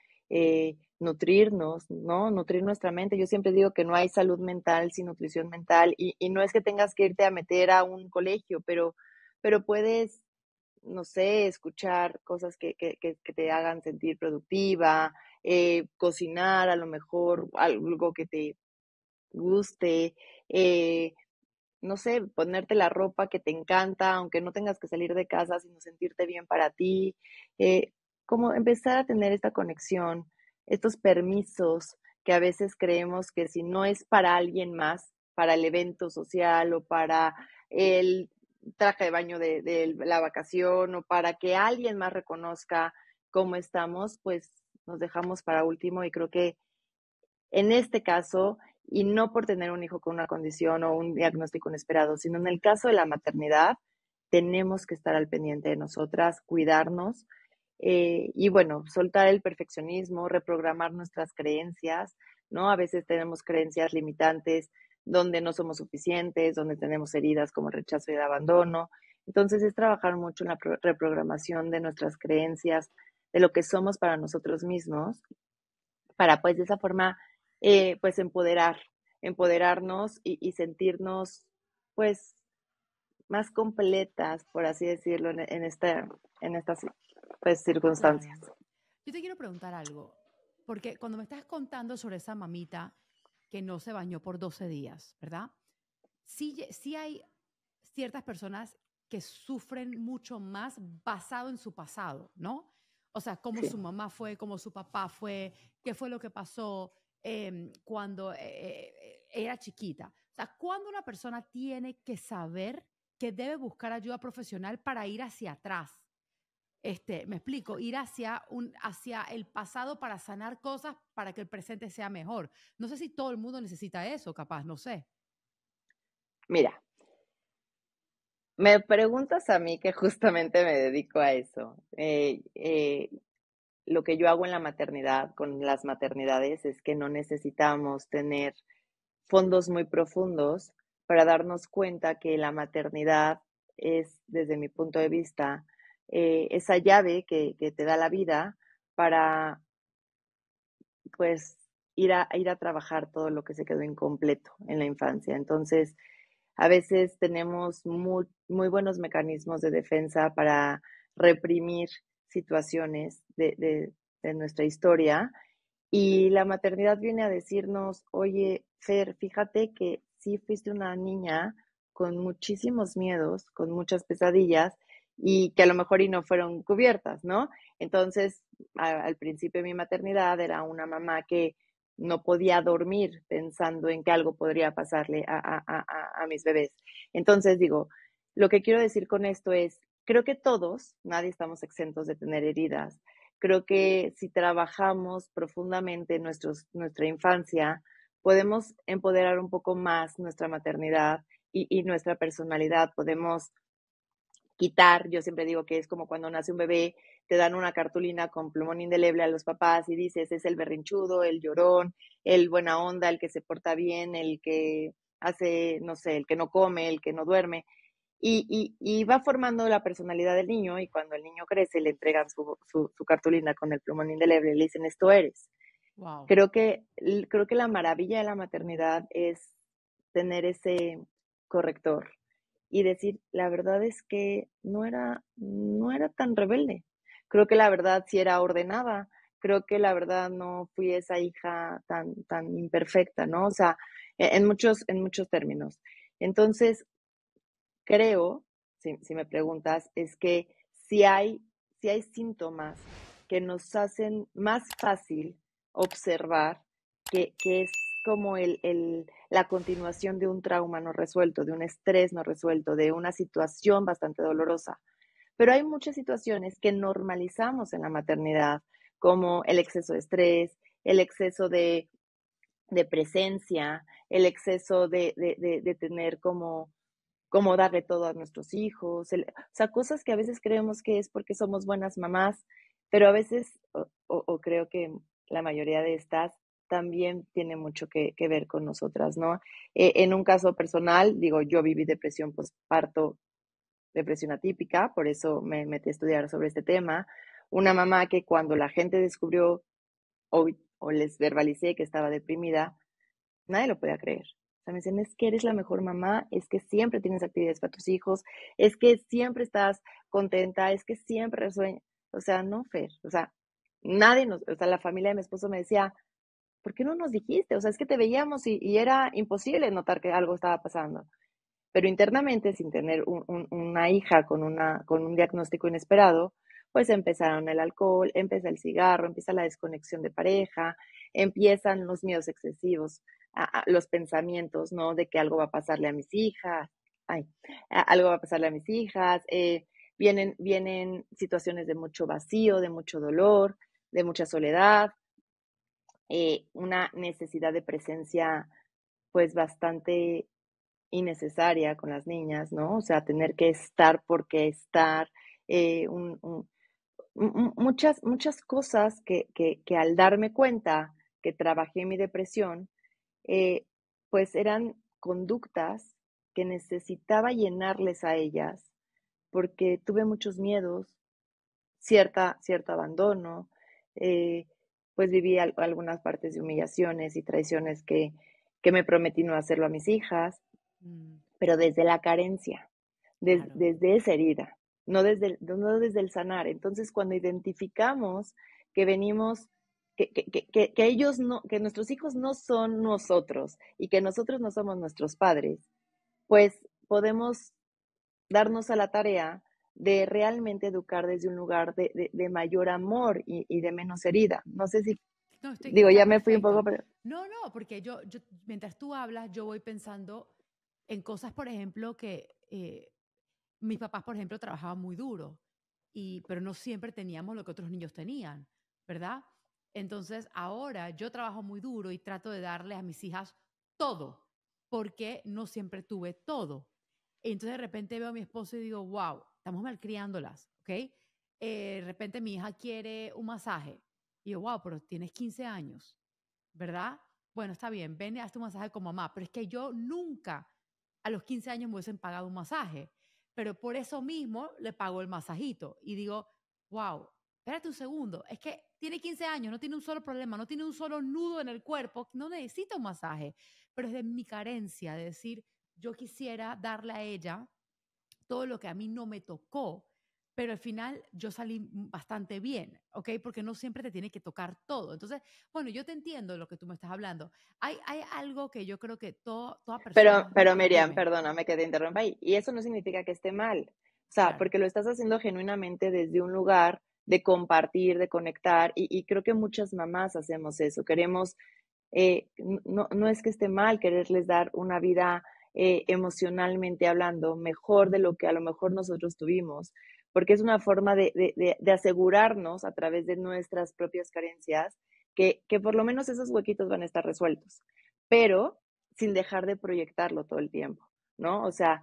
nutrirnos, ¿no? Nutrir nuestra mente. Yo siempre digo que no hay salud mental sin nutrición mental y no es que tengas que irte a meter a un colegio, pero puedes no sé, escuchar cosas que te hagan sentir productiva, cocinar a lo mejor algo que te guste, eh, no sé, ponerte la ropa que te encanta, aunque no tengas que salir de casa, sino sentirte bien para ti, eh, como empezar a tener esta conexión, estos permisos que a veces creemos que si no es para alguien más, para el evento social o para el traje de baño de la vacación o para que alguien más reconozca cómo estamos, pues nos dejamos para último y creo que en este caso, y no por tener un hijo con una condición o un diagnóstico inesperado, sino en el caso de la maternidad, tenemos que estar al pendiente de nosotras, cuidarnos y bueno, soltar el perfeccionismo, reprogramar nuestras creencias, ¿no? A veces tenemos creencias limitantes donde no somos suficientes, donde tenemos heridas como el rechazo y el abandono. Entonces es trabajar mucho en la reprogramación de nuestras creencias, de lo que somos para nosotros mismos, para pues de esa forma pues empoderarnos y sentirnos pues más completas, por así decirlo, en estas pues circunstancias. Claro. Yo te quiero preguntar algo, porque cuando me estás contando sobre esa mamita que no se bañó por 12 días, ¿verdad? Sí hay ciertas personas que sufren mucho más basado en su pasado, ¿no? O sea, cómo Sí. su mamá fue, cómo su papá fue, qué fue lo que pasó cuando era chiquita. O sea, cuando una persona tiene que saber que debe buscar ayuda profesional para ir hacia atrás. Me explico, ir hacia el pasado para sanar cosas para que el presente sea mejor. No sé si todo el mundo necesita eso, capaz, no sé. Mira, me preguntas a mí que justamente me dedico a eso. Lo que yo hago en la maternidad, con las maternidades, es que no necesitamos tener fondos muy profundos para darnos cuenta que la maternidad es, desde mi punto de vista, esa llave que te da la vida para, pues, ir a trabajar todo lo que se quedó incompleto en la infancia. Entonces, a veces tenemos muy buenos mecanismos de defensa para reprimir situaciones de nuestra historia y la maternidad viene a decirnos, oye, Fer, fíjate que sí fuiste una niña con muchísimos miedos, con muchas pesadillas y que a lo mejor y no fueron cubiertas, ¿no? Entonces, al principio de mi maternidad era una mamá que no podía dormir pensando en que algo podría pasarle a mis bebés. Entonces, digo, lo que quiero decir con esto es, creo que todos, nadie estamos exentos de tener heridas. Creo que si trabajamos profundamente nuestra infancia, podemos empoderar un poco más nuestra maternidad y nuestra personalidad. Podemos quitar, yo siempre digo que es como cuando nace un bebé, te dan una cartulina con plumón indeleble a los papás y dices, es el berrinchudo, el llorón, el buena onda, el que se porta bien, el que hace, no sé, el que no come, el que no duerme. Y va formando la personalidad del niño y cuando el niño crece le entregan su cartulina con el plumón indeleble y le dicen, esto eres. Wow. Creo que la maravilla de la maternidad es tener ese corrector y decir, la verdad es que no era tan rebelde. Creo que la verdad sí era ordenada. Creo que la verdad no fui esa hija tan imperfecta, ¿no? O sea, en muchos términos. Entonces, creo, si me preguntas, es que si hay síntomas que nos hacen más fácil observar que es como la continuación de un trauma no resuelto, de un estrés no resuelto, de una situación bastante dolorosa. Pero hay muchas situaciones que normalizamos en la maternidad, como el exceso de estrés, el exceso de presencia, el exceso de tener como darle todo a nuestros hijos, o sea, cosas que a veces creemos que es porque somos buenas mamás, pero a veces, o creo que la mayoría de estas también tiene mucho que ver con nosotras, ¿no? En un caso personal, digo, yo viví depresión postparto, depresión atípica, por eso me metí a estudiar sobre este tema. Una mamá que cuando la gente descubrió o les verbalicé que estaba deprimida, nadie lo podía creer. sea, me decían, es que eres la mejor mamá, es que siempre tienes actividades para tus hijos, es que siempre estás contenta, es que siempre resueñas. O sea, no, Fer, o sea, o sea, la familia de mi esposo me decía, ¿por qué no nos dijiste? O sea, es que te veíamos y era imposible notar que algo estaba pasando. Pero internamente, sin tener una hija con un diagnóstico inesperado, pues empezaron el alcohol, empieza el cigarro, empieza la desconexión de pareja, empiezan los miedos excesivos, los pensamientos, ¿no? De que algo va a pasarle a mis hijas, ay, algo va a pasarle a mis hijas, vienen situaciones de mucho vacío, de mucho dolor, de mucha soledad, una necesidad de presencia pues bastante innecesaria con las niñas, ¿no? O sea, tener que estar porque estar, muchas cosas que al darme cuenta que trabajé mi depresión, eh, pues eran conductas que necesitaba llenarles a ellas porque tuve muchos miedos, cierto abandono, eh, pues viví algunas partes de humillaciones y traiciones que me prometí no hacerlo a mis hijas, Mm, pero desde la carencia, claro. desde esa herida, no desde el sanar. Entonces, cuando identificamos que venimos, que ellos no, que nuestros hijos no son nosotros y que nosotros no somos nuestros padres, pues podemos darnos a la tarea de realmente educar desde un lugar de mayor amor y de menos herida. No sé si, No, digo, está ya me fui un poco, perfecto. pero No, no, porque mientras tú hablas, yo voy pensando en cosas, por ejemplo, que mis papás, por ejemplo, trabajaban muy duro, pero no siempre teníamos lo que otros niños tenían, ¿verdad? Entonces, ahora yo trabajo muy duro y trato de darle a mis hijas todo, porque no siempre tuve todo. Entonces, de repente veo a mi esposo y digo, wow, estamos malcriándolas, ¿ok? De repente mi hija quiere un masaje. Y yo, wow, pero tienes 15 años, ¿verdad? Bueno, está bien, ven y hazte un masaje con mamá, pero es que yo nunca a los 15 años me hubiesen pagado un masaje, pero por eso mismo le pago el masajito y digo, wow, espérate un segundo, es que tiene 15 años, no tiene un solo problema, no tiene un solo nudo en el cuerpo, no necesita un masaje, pero es de mi carencia de decir, yo quisiera darle a ella todo lo que a mí no me tocó, pero al final yo salí bastante bien, ¿ok? Porque no siempre te tiene que tocar todo. Entonces, bueno, yo te entiendo de lo que tú me estás hablando. Hay algo que yo creo que toda persona, pero Miriam, dime, perdóname que te interrumpa ahí. Y eso no significa que esté mal. O sea, claro, porque lo estás haciendo genuinamente desde un lugar de compartir, de conectar. Y creo que muchas mamás hacemos eso. Queremos, no es que esté mal quererles dar una vida emocionalmente hablando mejor de lo que a lo mejor nosotros tuvimos, porque es una forma de asegurarnos a través de nuestras propias carencias que por lo menos esos huequitos van a estar resueltos. Pero sin dejar de proyectarlo todo el tiempo, ¿no? O sea,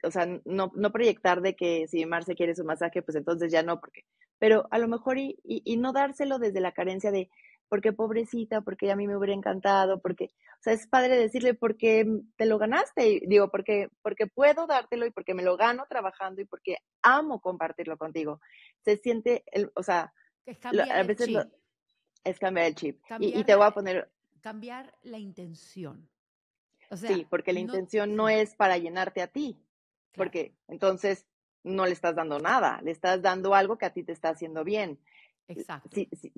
o sea, no proyectar de que si Marce quiere su masaje, pues entonces ya no, porque, pero a lo mejor y no dárselo desde la carencia de, porque pobrecita, porque a mí me hubiera encantado, porque, o sea, es padre decirle, porque te lo ganaste, y digo, porque puedo dártelo y porque me lo gano trabajando y porque amo compartirlo contigo. Se siente, o sea, que es cambiar a el veces chip, es cambiar el chip. Y cambiar te la, voy a poner, cambiar la intención. O sí, sea, porque la no, intención no sí, es para llenarte a ti, claro, porque entonces no le estás dando nada, le estás dando algo que a ti te está haciendo bien. exacto. Si, si,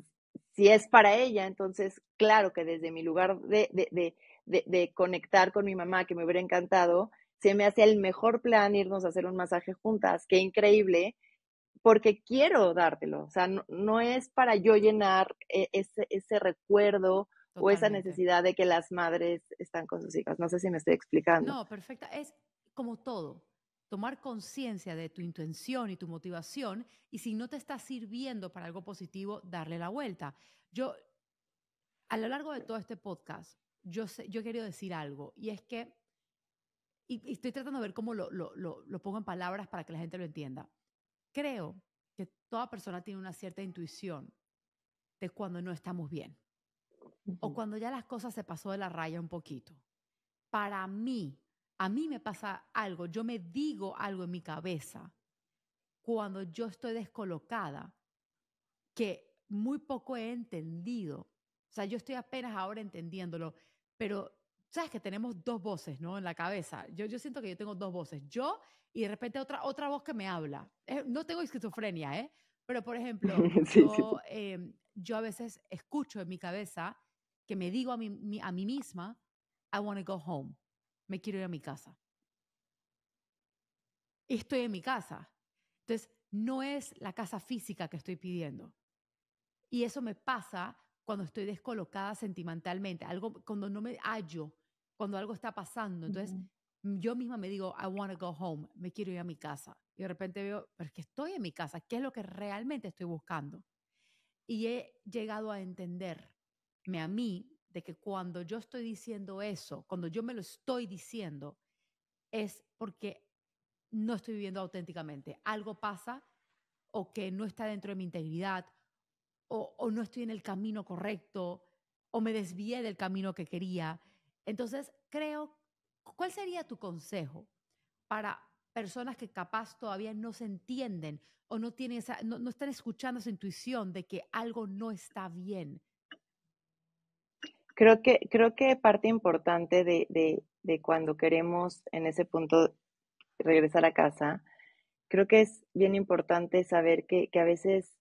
si es para ella, entonces, claro que desde mi lugar de conectar con mi mamá, que me hubiera encantado, se me hace el mejor plan irnos a hacer un masaje juntas. Qué increíble, porque quiero dártelo. O sea, no es para yo llenar ese recuerdo o esa Totalmente. necesidad de que las madres están con sus hijas. No sé si me estoy explicando. No, perfecta. Es como todo, tomar conciencia de tu intención y tu motivación y si no te está sirviendo para algo positivo, darle la vuelta. Yo, a lo largo de todo este podcast, yo he querido decir algo y es que, y estoy tratando de ver cómo lo pongo en palabras para que la gente lo entienda. Creo que toda persona tiene una cierta intuición de cuando no estamos bien o Ujú. cuando ya las cosas se pasó de la raya un poquito. Para mí, a mí me pasa algo, yo me digo algo en mi cabeza cuando yo estoy descolocada que muy poco he entendido. O sea, yo estoy apenas ahora entendiéndolo, pero sabes que tenemos dos voces, ¿no? En la cabeza. Yo siento que yo tengo dos voces. Yo y de repente otra voz que me habla. No tengo esquizofrenia, ¿eh? Pero, por ejemplo, Sí, sí. yo a veces escucho en mi cabeza que me digo a mí misma, I want to go home. Me quiero ir a mi casa. Estoy en mi casa. Entonces, no es la casa física que estoy pidiendo. Y eso me pasa cuando estoy descolocada sentimentalmente, algo, cuando no me hallo, cuando algo está pasando. Entonces, Ujú. yo misma me digo, I want to go home, me quiero ir a mi casa. Y de repente veo, pero es que estoy en mi casa, ¿qué es lo que realmente estoy buscando? Y he llegado a entenderme a mí de que cuando yo estoy diciendo eso, cuando yo me lo estoy diciendo, es porque no estoy viviendo auténticamente. Algo pasa o que no está dentro de mi integridad o no estoy en el camino correcto o me desvié del camino que quería. Entonces, creo, ¿cuál sería tu consejo para personas que capaz todavía no se entienden o no tienen no están escuchando esa intuición de que algo no está bien? Creo que parte importante de cuando queremos en ese punto regresar a casa, creo que es bien importante saber que a veces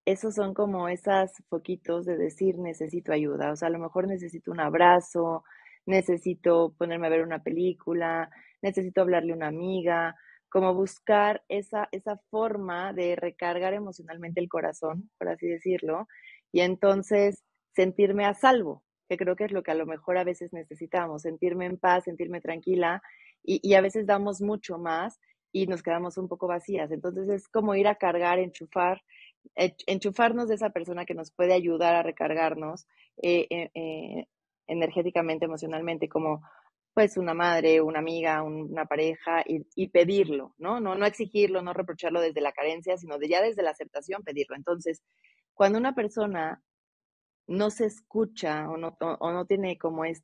esos son como esas foquitos de decir necesito ayuda, o sea, a lo mejor necesito un abrazo, necesito ponerme a ver una película, necesito hablarle a una amiga, como buscar esa forma de recargar emocionalmente el corazón, por así decirlo, y entonces sentirme a salvo, que creo que es lo que a lo mejor a veces necesitamos, sentirme en paz, sentirme tranquila, y a veces damos mucho más y nos quedamos un poco vacías. Entonces es como ir a cargar, enchufarnos de esa persona que nos puede ayudar a recargarnos eh, eh, eh, energéticamente, emocionalmente, como pues una madre, una amiga, una pareja, y pedirlo, ¿no? No exigirlo, no reprocharlo desde la carencia, sino ya desde la aceptación pedirlo. Entonces, cuando una persona no se escucha o no tiene como eh,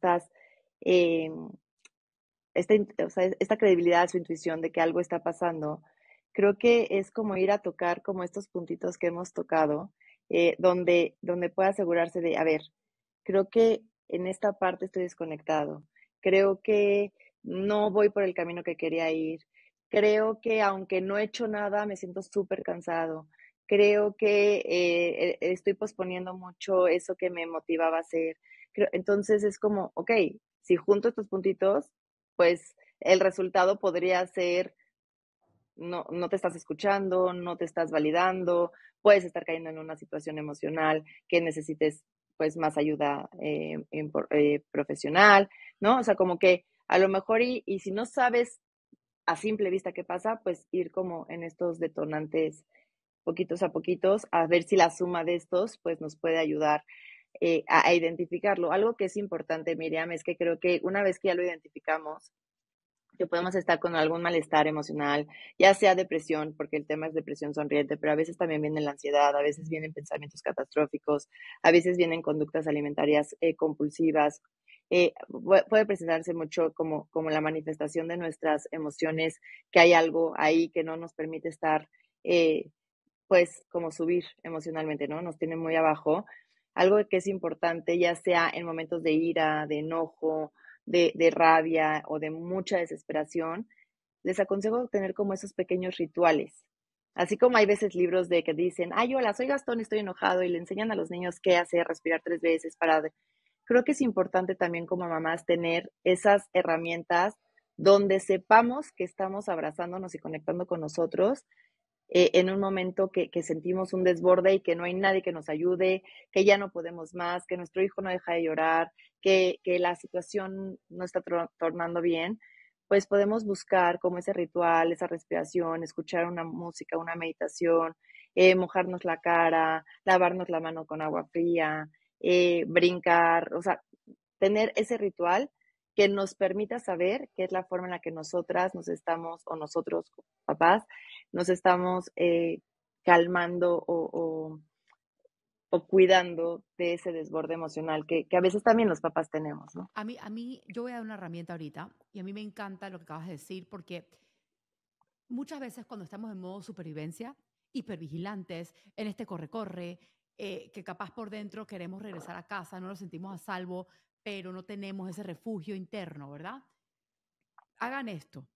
o sea, esta credibilidad, su intuición de que algo está pasando, creo que es como ir a tocar como estos puntitos que hemos tocado, donde pueda asegurarse de, a ver, creo que en esta parte estoy desconectado, creo que no voy por el camino que quería ir, creo que aunque no he hecho nada, me siento súper cansado, creo que estoy posponiendo mucho eso que me motivaba a hacer. Entonces es como, ok, si junto estos puntitos, pues el resultado podría ser no te estás escuchando, no te estás validando, puedes estar cayendo en una situación emocional que necesites pues más ayuda profesional, ¿no? O sea, como que a lo mejor y si no sabes a simple vista qué pasa, pues ir como en estos detonantes poquitos a poquitos, a ver si la suma de estos pues nos puede ayudar a identificarlo. Algo que es importante, Miriam, es que creo que una vez que ya lo identificamos, que podemos estar con algún malestar emocional, ya sea depresión, porque el tema es depresión sonriente, pero a veces también viene la ansiedad, a veces vienen pensamientos catastróficos, a veces vienen conductas alimentarias compulsivas. Puede presentarse mucho como la manifestación de nuestras emociones, que hay algo ahí que no nos permite estar, eh, pues, como subir emocionalmente, ¿no? Nos tiene muy abajo. Algo que es importante, ya sea en momentos de ira, de enojo, de rabia o de mucha desesperación, les aconsejo tener como esos pequeños rituales. Así como hay veces libros de que dicen, ay, hola, soy Gastón, estoy enojado, y le enseñan a los niños qué hacer, respirar 3 veces para... Creo que es importante también como mamás tener esas herramientas donde sepamos que estamos abrazándonos y conectando con nosotros en un momento que sentimos un desborde y que no hay nadie que nos ayude, que ya no podemos más, que nuestro hijo no deja de llorar, que la situación no está tornando bien, pues podemos buscar como ese ritual, esa respiración, escuchar una música, una meditación, mojarnos la cara, lavarnos la mano con agua fría, brincar, o sea, tener ese ritual que nos permita saber qué es la forma en la que nosotras nos estamos, o nosotros, papás, nos estamos calmando o cuidando de ese desborde emocional que a veces también los papás tenemos, ¿no? Yo voy a dar una herramienta ahorita y a mí me encanta lo que acabas de decir porque muchas veces cuando estamos en modo supervivencia, hipervigilantes, en este corre-corre, que capaz por dentro queremos regresar a casa, no nos sentimos a salvo, pero no tenemos ese refugio interno, ¿verdad? Hagan esto.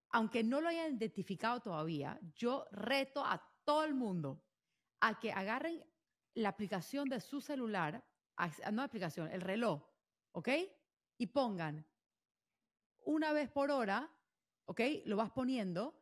Aunque no lo hayan identificado todavía, yo reto a todo el mundo a que agarren la aplicación de su celular, no aplicación, el reloj, ¿ok? Y pongan una vez por hora, ¿ok? Lo vas poniendo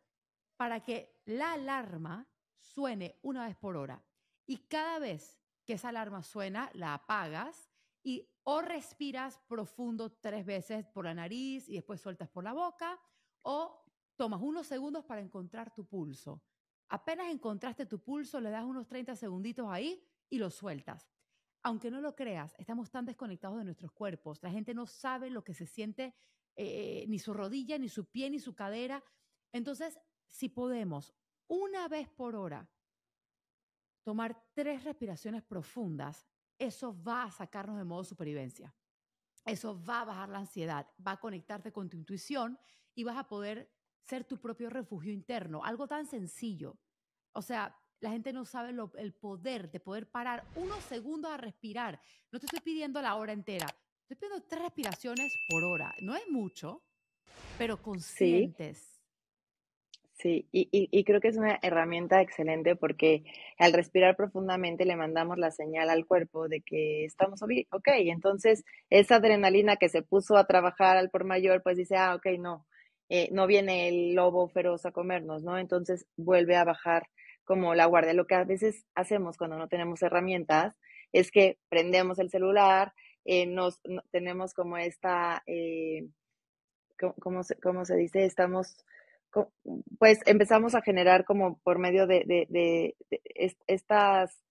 para que la alarma suene una vez por hora. Y cada vez que esa alarma suena, la apagas y o respiras profundo 3 veces por la nariz y después sueltas por la boca, o tomas unos segundos para encontrar tu pulso. Apenas encontraste tu pulso, le das unos 30 segunditos ahí y lo sueltas. Aunque no lo creas, estamos tan desconectados de nuestros cuerpos. La gente no sabe lo que se siente, ni su rodilla, ni su pie, ni su cadera. Entonces, si podemos una vez por hora tomar 3 respiraciones profundas, eso va a sacarnos de modo supervivencia. Eso va a bajar la ansiedad, va a conectarte con tu intuición y vas a poder ser tu propio refugio interno. Algo tan sencillo. O sea, la gente no sabe el poder de poder parar unos segundos a respirar. No te estoy pidiendo la hora entera. Estoy pidiendo 3 respiraciones por hora. No es mucho, pero Sí, conscientes. sí, y creo que es una herramienta excelente porque al respirar profundamente le mandamos la señal al cuerpo de que estamos ok. Entonces esa adrenalina que se puso a trabajar al por mayor, pues dice, ok, no, no viene el lobo feroz a comernos, ¿no? Entonces vuelve a bajar como la guardia. Lo que a veces hacemos cuando no tenemos herramientas es que prendemos el celular, tenemos como esta, cómo se dice? Pues empezamos a generar como por medio de estas,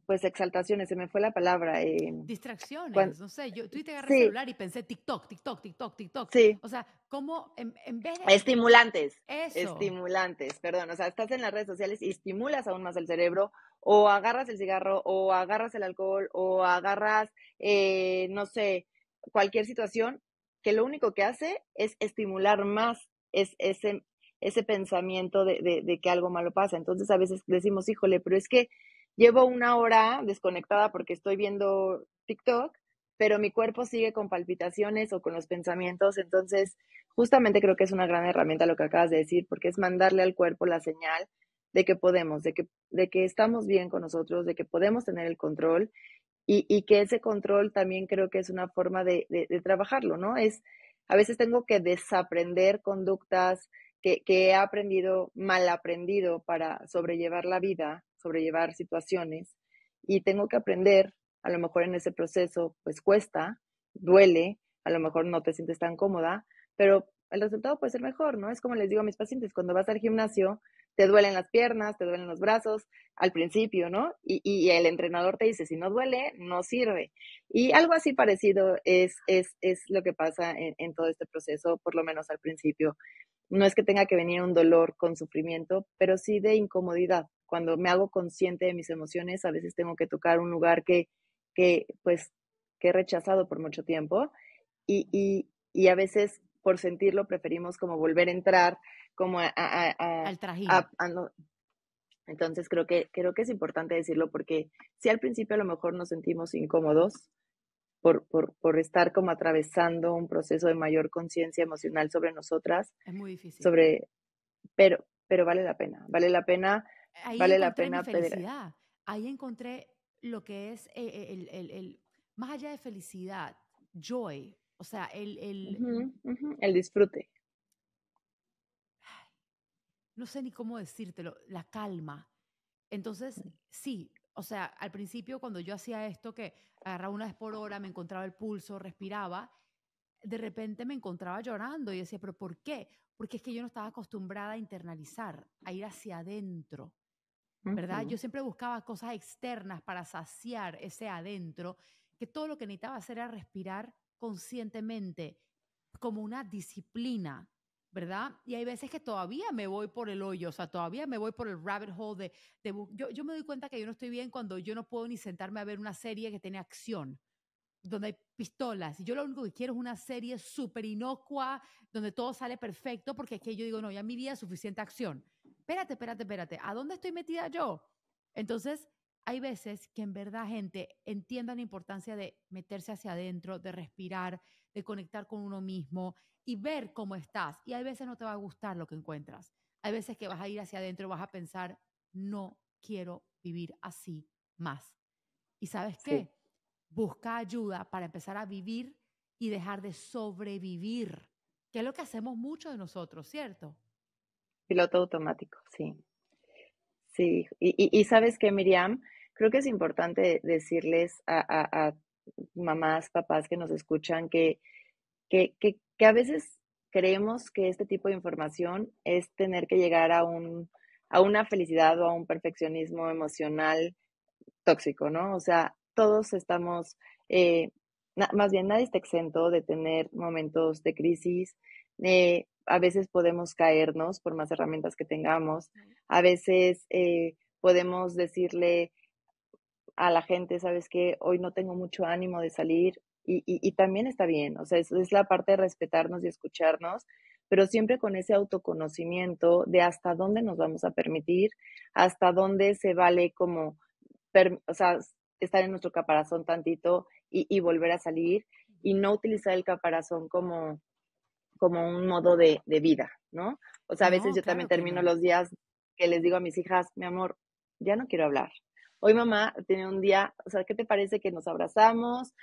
pues exaltaciones, se me fue la palabra. Distracciones, no sé, yo ahorita agarré el Sí, celular y pensé TikTok, TikTok, TikTok, TikTok. sí, O sea, como en vez de estimulantes, eso, estimulantes, perdón, o sea, estás en las redes sociales y estimulas aún más el cerebro, o agarras el cigarro, o agarras el alcohol, o agarras, no sé, cualquier situación que lo único que hace es estimular más ese pensamiento de que algo malo pasa. Entonces a veces decimos, híjole, pero es que llevo una hora desconectada porque estoy viendo TikTok, pero mi cuerpo sigue con palpitaciones o con los pensamientos. Entonces justamente creo que es una gran herramienta lo que acabas de decir, porque es mandarle al cuerpo la señal de que podemos, de que estamos bien con nosotros, de que podemos tener el control y que ese control también creo que es una forma de trabajarlo, ¿no? A veces tengo que desaprender conductas que he aprendido, mal aprendido para sobrellevar la vida, sobrellevar situaciones, y tengo que aprender, a lo mejor en ese proceso, pues cuesta, duele, a lo mejor no te sientes tan cómoda, pero el resultado puede ser mejor, ¿no? Es como les digo a mis pacientes, cuando vas al gimnasio, te duelen las piernas, te duelen los brazos, al principio, ¿no? Y el entrenador te dice, si no duele, no sirve. Y algo así parecido es lo que pasa en todo este proceso, por lo menos al principio. No es que tenga que venir un dolor con sufrimiento, pero sí de incomodidad. Cuando me hago consciente de mis emociones, a veces tengo que tocar un lugar pues, que he rechazado por mucho tiempo y a veces por sentirlo preferimos como volver a entrar como al trajín. no. Entonces creo que es importante decirlo porque si al principio a lo mejor nos sentimos incómodos por estar como atravesando un proceso de mayor conciencia emocional sobre nosotras, Es muy difícil. sobre, pero vale la pena, vale la pena, Ahí vale la encontré mi pena pedir. felicidad. Ahí encontré lo que es más allá de felicidad, joy. O sea, Ujú, ujú, el disfrute. no sé ni cómo decírtelo, la calma. Entonces, sí, o sea, al principio cuando yo hacía esto, que agarraba una vez por hora, me encontraba el pulso, respiraba, de repente me encontraba llorando y decía, pero ¿por qué? Porque es que yo no estaba acostumbrada a internalizar, a ir hacia adentro, ¿verdad? Yo Ujú. siempre buscaba cosas externas para saciar ese adentro, que todo lo que necesitaba hacer era respirar conscientemente, como una disciplina, ¿verdad? Y hay veces que todavía me voy por el hoyo, o sea, todavía me voy por el rabbit hole yo me doy cuenta que yo no estoy bien cuando yo no puedo ni sentarme a ver una serie que tiene acción, donde hay pistolas. Y yo lo único que quiero es una serie súper inocua, donde todo sale perfecto, porque es que yo digo, no, ya en mi vida es suficiente acción. Espérate, espérate, espérate. ¿A dónde estoy metida yo? Entonces, hay veces que en verdad, gente, entienda la importancia de meterse hacia adentro, de respirar, de conectar con uno mismo y ver cómo estás. Y hay veces no te va a gustar lo que encuentras. Hay veces que vas a ir hacia adentro y vas a pensar, no quiero vivir así más. ¿Y sabes Sí, qué? Busca ayuda para empezar a vivir y dejar de sobrevivir, que es lo que hacemos muchos de nosotros, ¿cierto? piloto automático, sí. Sí, y ¿sabes qué, Miriam? Creo que es importante decirles a mamás, papás que nos escuchan que a veces creemos que este tipo de información es tener que llegar a una felicidad o a un perfeccionismo emocional tóxico, ¿no? O sea, todos estamos, más bien nadie está exento de tener momentos de crisis. A veces podemos caernos por más herramientas que tengamos. A veces podemos decirle a la gente, ¿sabes qué? Hoy no tengo mucho ánimo de salir y también está bien. O sea, es la parte de respetarnos y escucharnos, pero siempre con ese autoconocimiento de hasta dónde nos vamos a permitir, hasta dónde se vale como o sea, estar en nuestro caparazón tantito y volver a salir y no utilizar el caparazón como un modo de vida, ¿no? O sea, a veces No, yo también claro que termino no. los días que les digo a mis hijas, mi amor, ya no quiero hablar. Hoy mamá tiene un día, o sea, ¿qué te parece que nos abrazamos,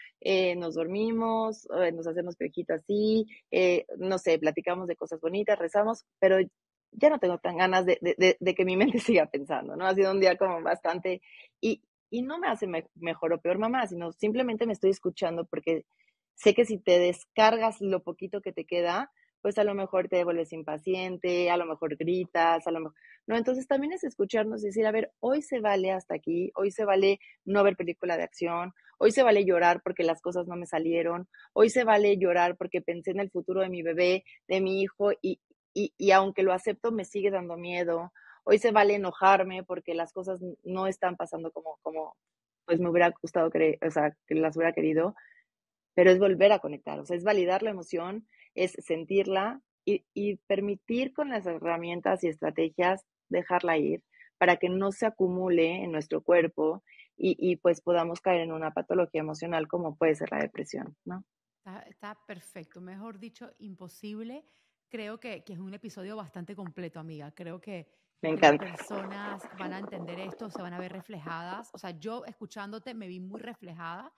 nos dormimos, nos hacemos piojito así, no sé, platicamos de cosas bonitas, rezamos, pero ya no tengo tan ganas de que mi mente siga pensando, ¿no? Ha sido un día como bastante, y no me hace mejor o peor mamá, sino simplemente me estoy escuchando porque sé que si te descargas lo poquito que te queda, pues a lo mejor te vuelves impaciente, a lo mejor gritas, a lo mejor, no, entonces también es escucharnos y decir, a ver, hoy se vale hasta aquí, hoy se vale no ver película de acción, hoy se vale llorar porque las cosas no me salieron, hoy se vale llorar porque pensé en el futuro de mi bebé, de mi hijo, y aunque lo acepto, me sigue dando miedo, hoy se vale enojarme porque las cosas no están pasando como pues me hubiera gustado o sea, que las hubiera querido, pero es volver a conectar, o sea, es validar la emoción, es sentirla y permitir con las herramientas y estrategias dejarla ir para que no se acumule en nuestro cuerpo y pues podamos caer en una patología emocional como puede ser la depresión, ¿no? Está perfecto. Mejor dicho, imposible. Creo que es un episodio bastante completo, amiga. Creo Me que las encanta. personas van a entender esto, se van a ver reflejadas. O sea, yo escuchándote me vi muy reflejada.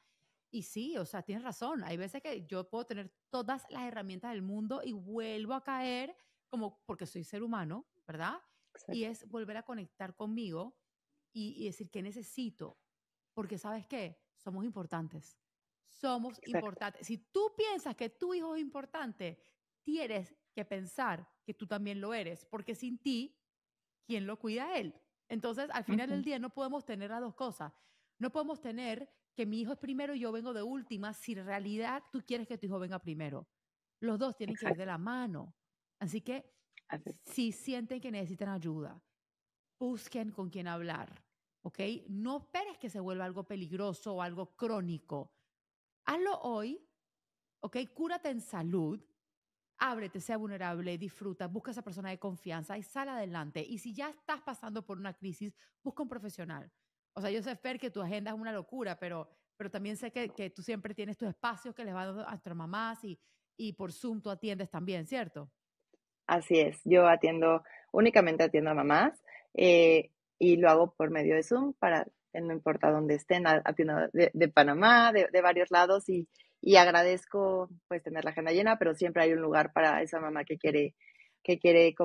Y sí, o sea, tienes razón. Hay veces que yo puedo tener todas las herramientas del mundo y vuelvo a caer como porque soy ser humano, ¿verdad? Y Exacto, es volver a conectar conmigo y decir que necesito, porque ¿sabes qué? Somos importantes. Somos exacto, importantes. Si tú piensas que tu hijo es importante, tienes que pensar que tú también lo eres, porque sin ti, ¿quién lo cuida a él? Entonces, al final del ujú, día no podemos tener las dos cosas. No podemos tener que mi hijo es primero y yo vengo de última si en realidad tú quieres que tu hijo venga primero. Los dos tienen que ir de exacto, la mano. Así que así es, si sienten que necesitan ayuda, busquen con quién hablar, ¿ok? No esperes que se vuelva algo peligroso o algo crónico. Hazlo hoy, ¿ok? Cúrate en salud, ábrete, sea vulnerable, disfruta, busca a esa persona de confianza y sal adelante. Y si ya estás pasando por una crisis, busca un profesional. O sea, yo sé, Fer, que tu agenda es una locura, pero también sé que tú siempre tienes tus espacios que les vas dando a nuestras mamás y por Zoom tú atiendes también, ¿cierto? así es. Yo únicamente atiendo a mamás y lo hago por medio de Zoom para que no importa dónde estén, atiendo de Panamá, de varios lados y agradezco pues tener la agenda llena, pero siempre hay un lugar para esa mamá que quiere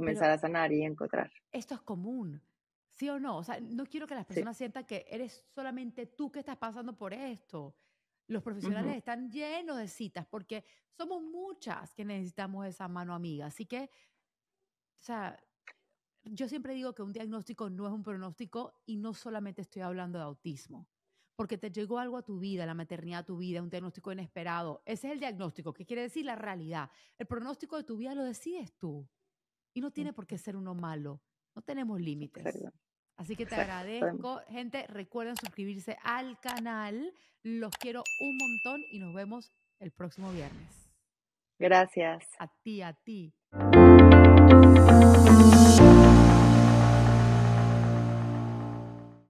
Pero comenzar a sanar y encontrar. esto es común, ¿sí o no? O sea, no quiero que las Sí. personas sientan que eres solamente tú que estás pasando por esto. Los profesionales Ujú, están llenos de citas porque somos muchas que necesitamos esa mano amiga. Así que, o sea, yo siempre digo que un diagnóstico no es un pronóstico y no solamente estoy hablando de autismo. Porque te llegó algo a tu vida, la maternidad a tu vida, un diagnóstico inesperado. Ese es el diagnóstico, que quiere decir la realidad. El pronóstico de tu vida lo decides tú. Y no tiene por qué ujú, ser uno malo. No tenemos límites. exacto, Así que te exacto. Podemos. agradezco. Gente, recuerden suscribirse al canal. Los quiero un montón y nos vemos el próximo viernes. Gracias. A ti, a ti.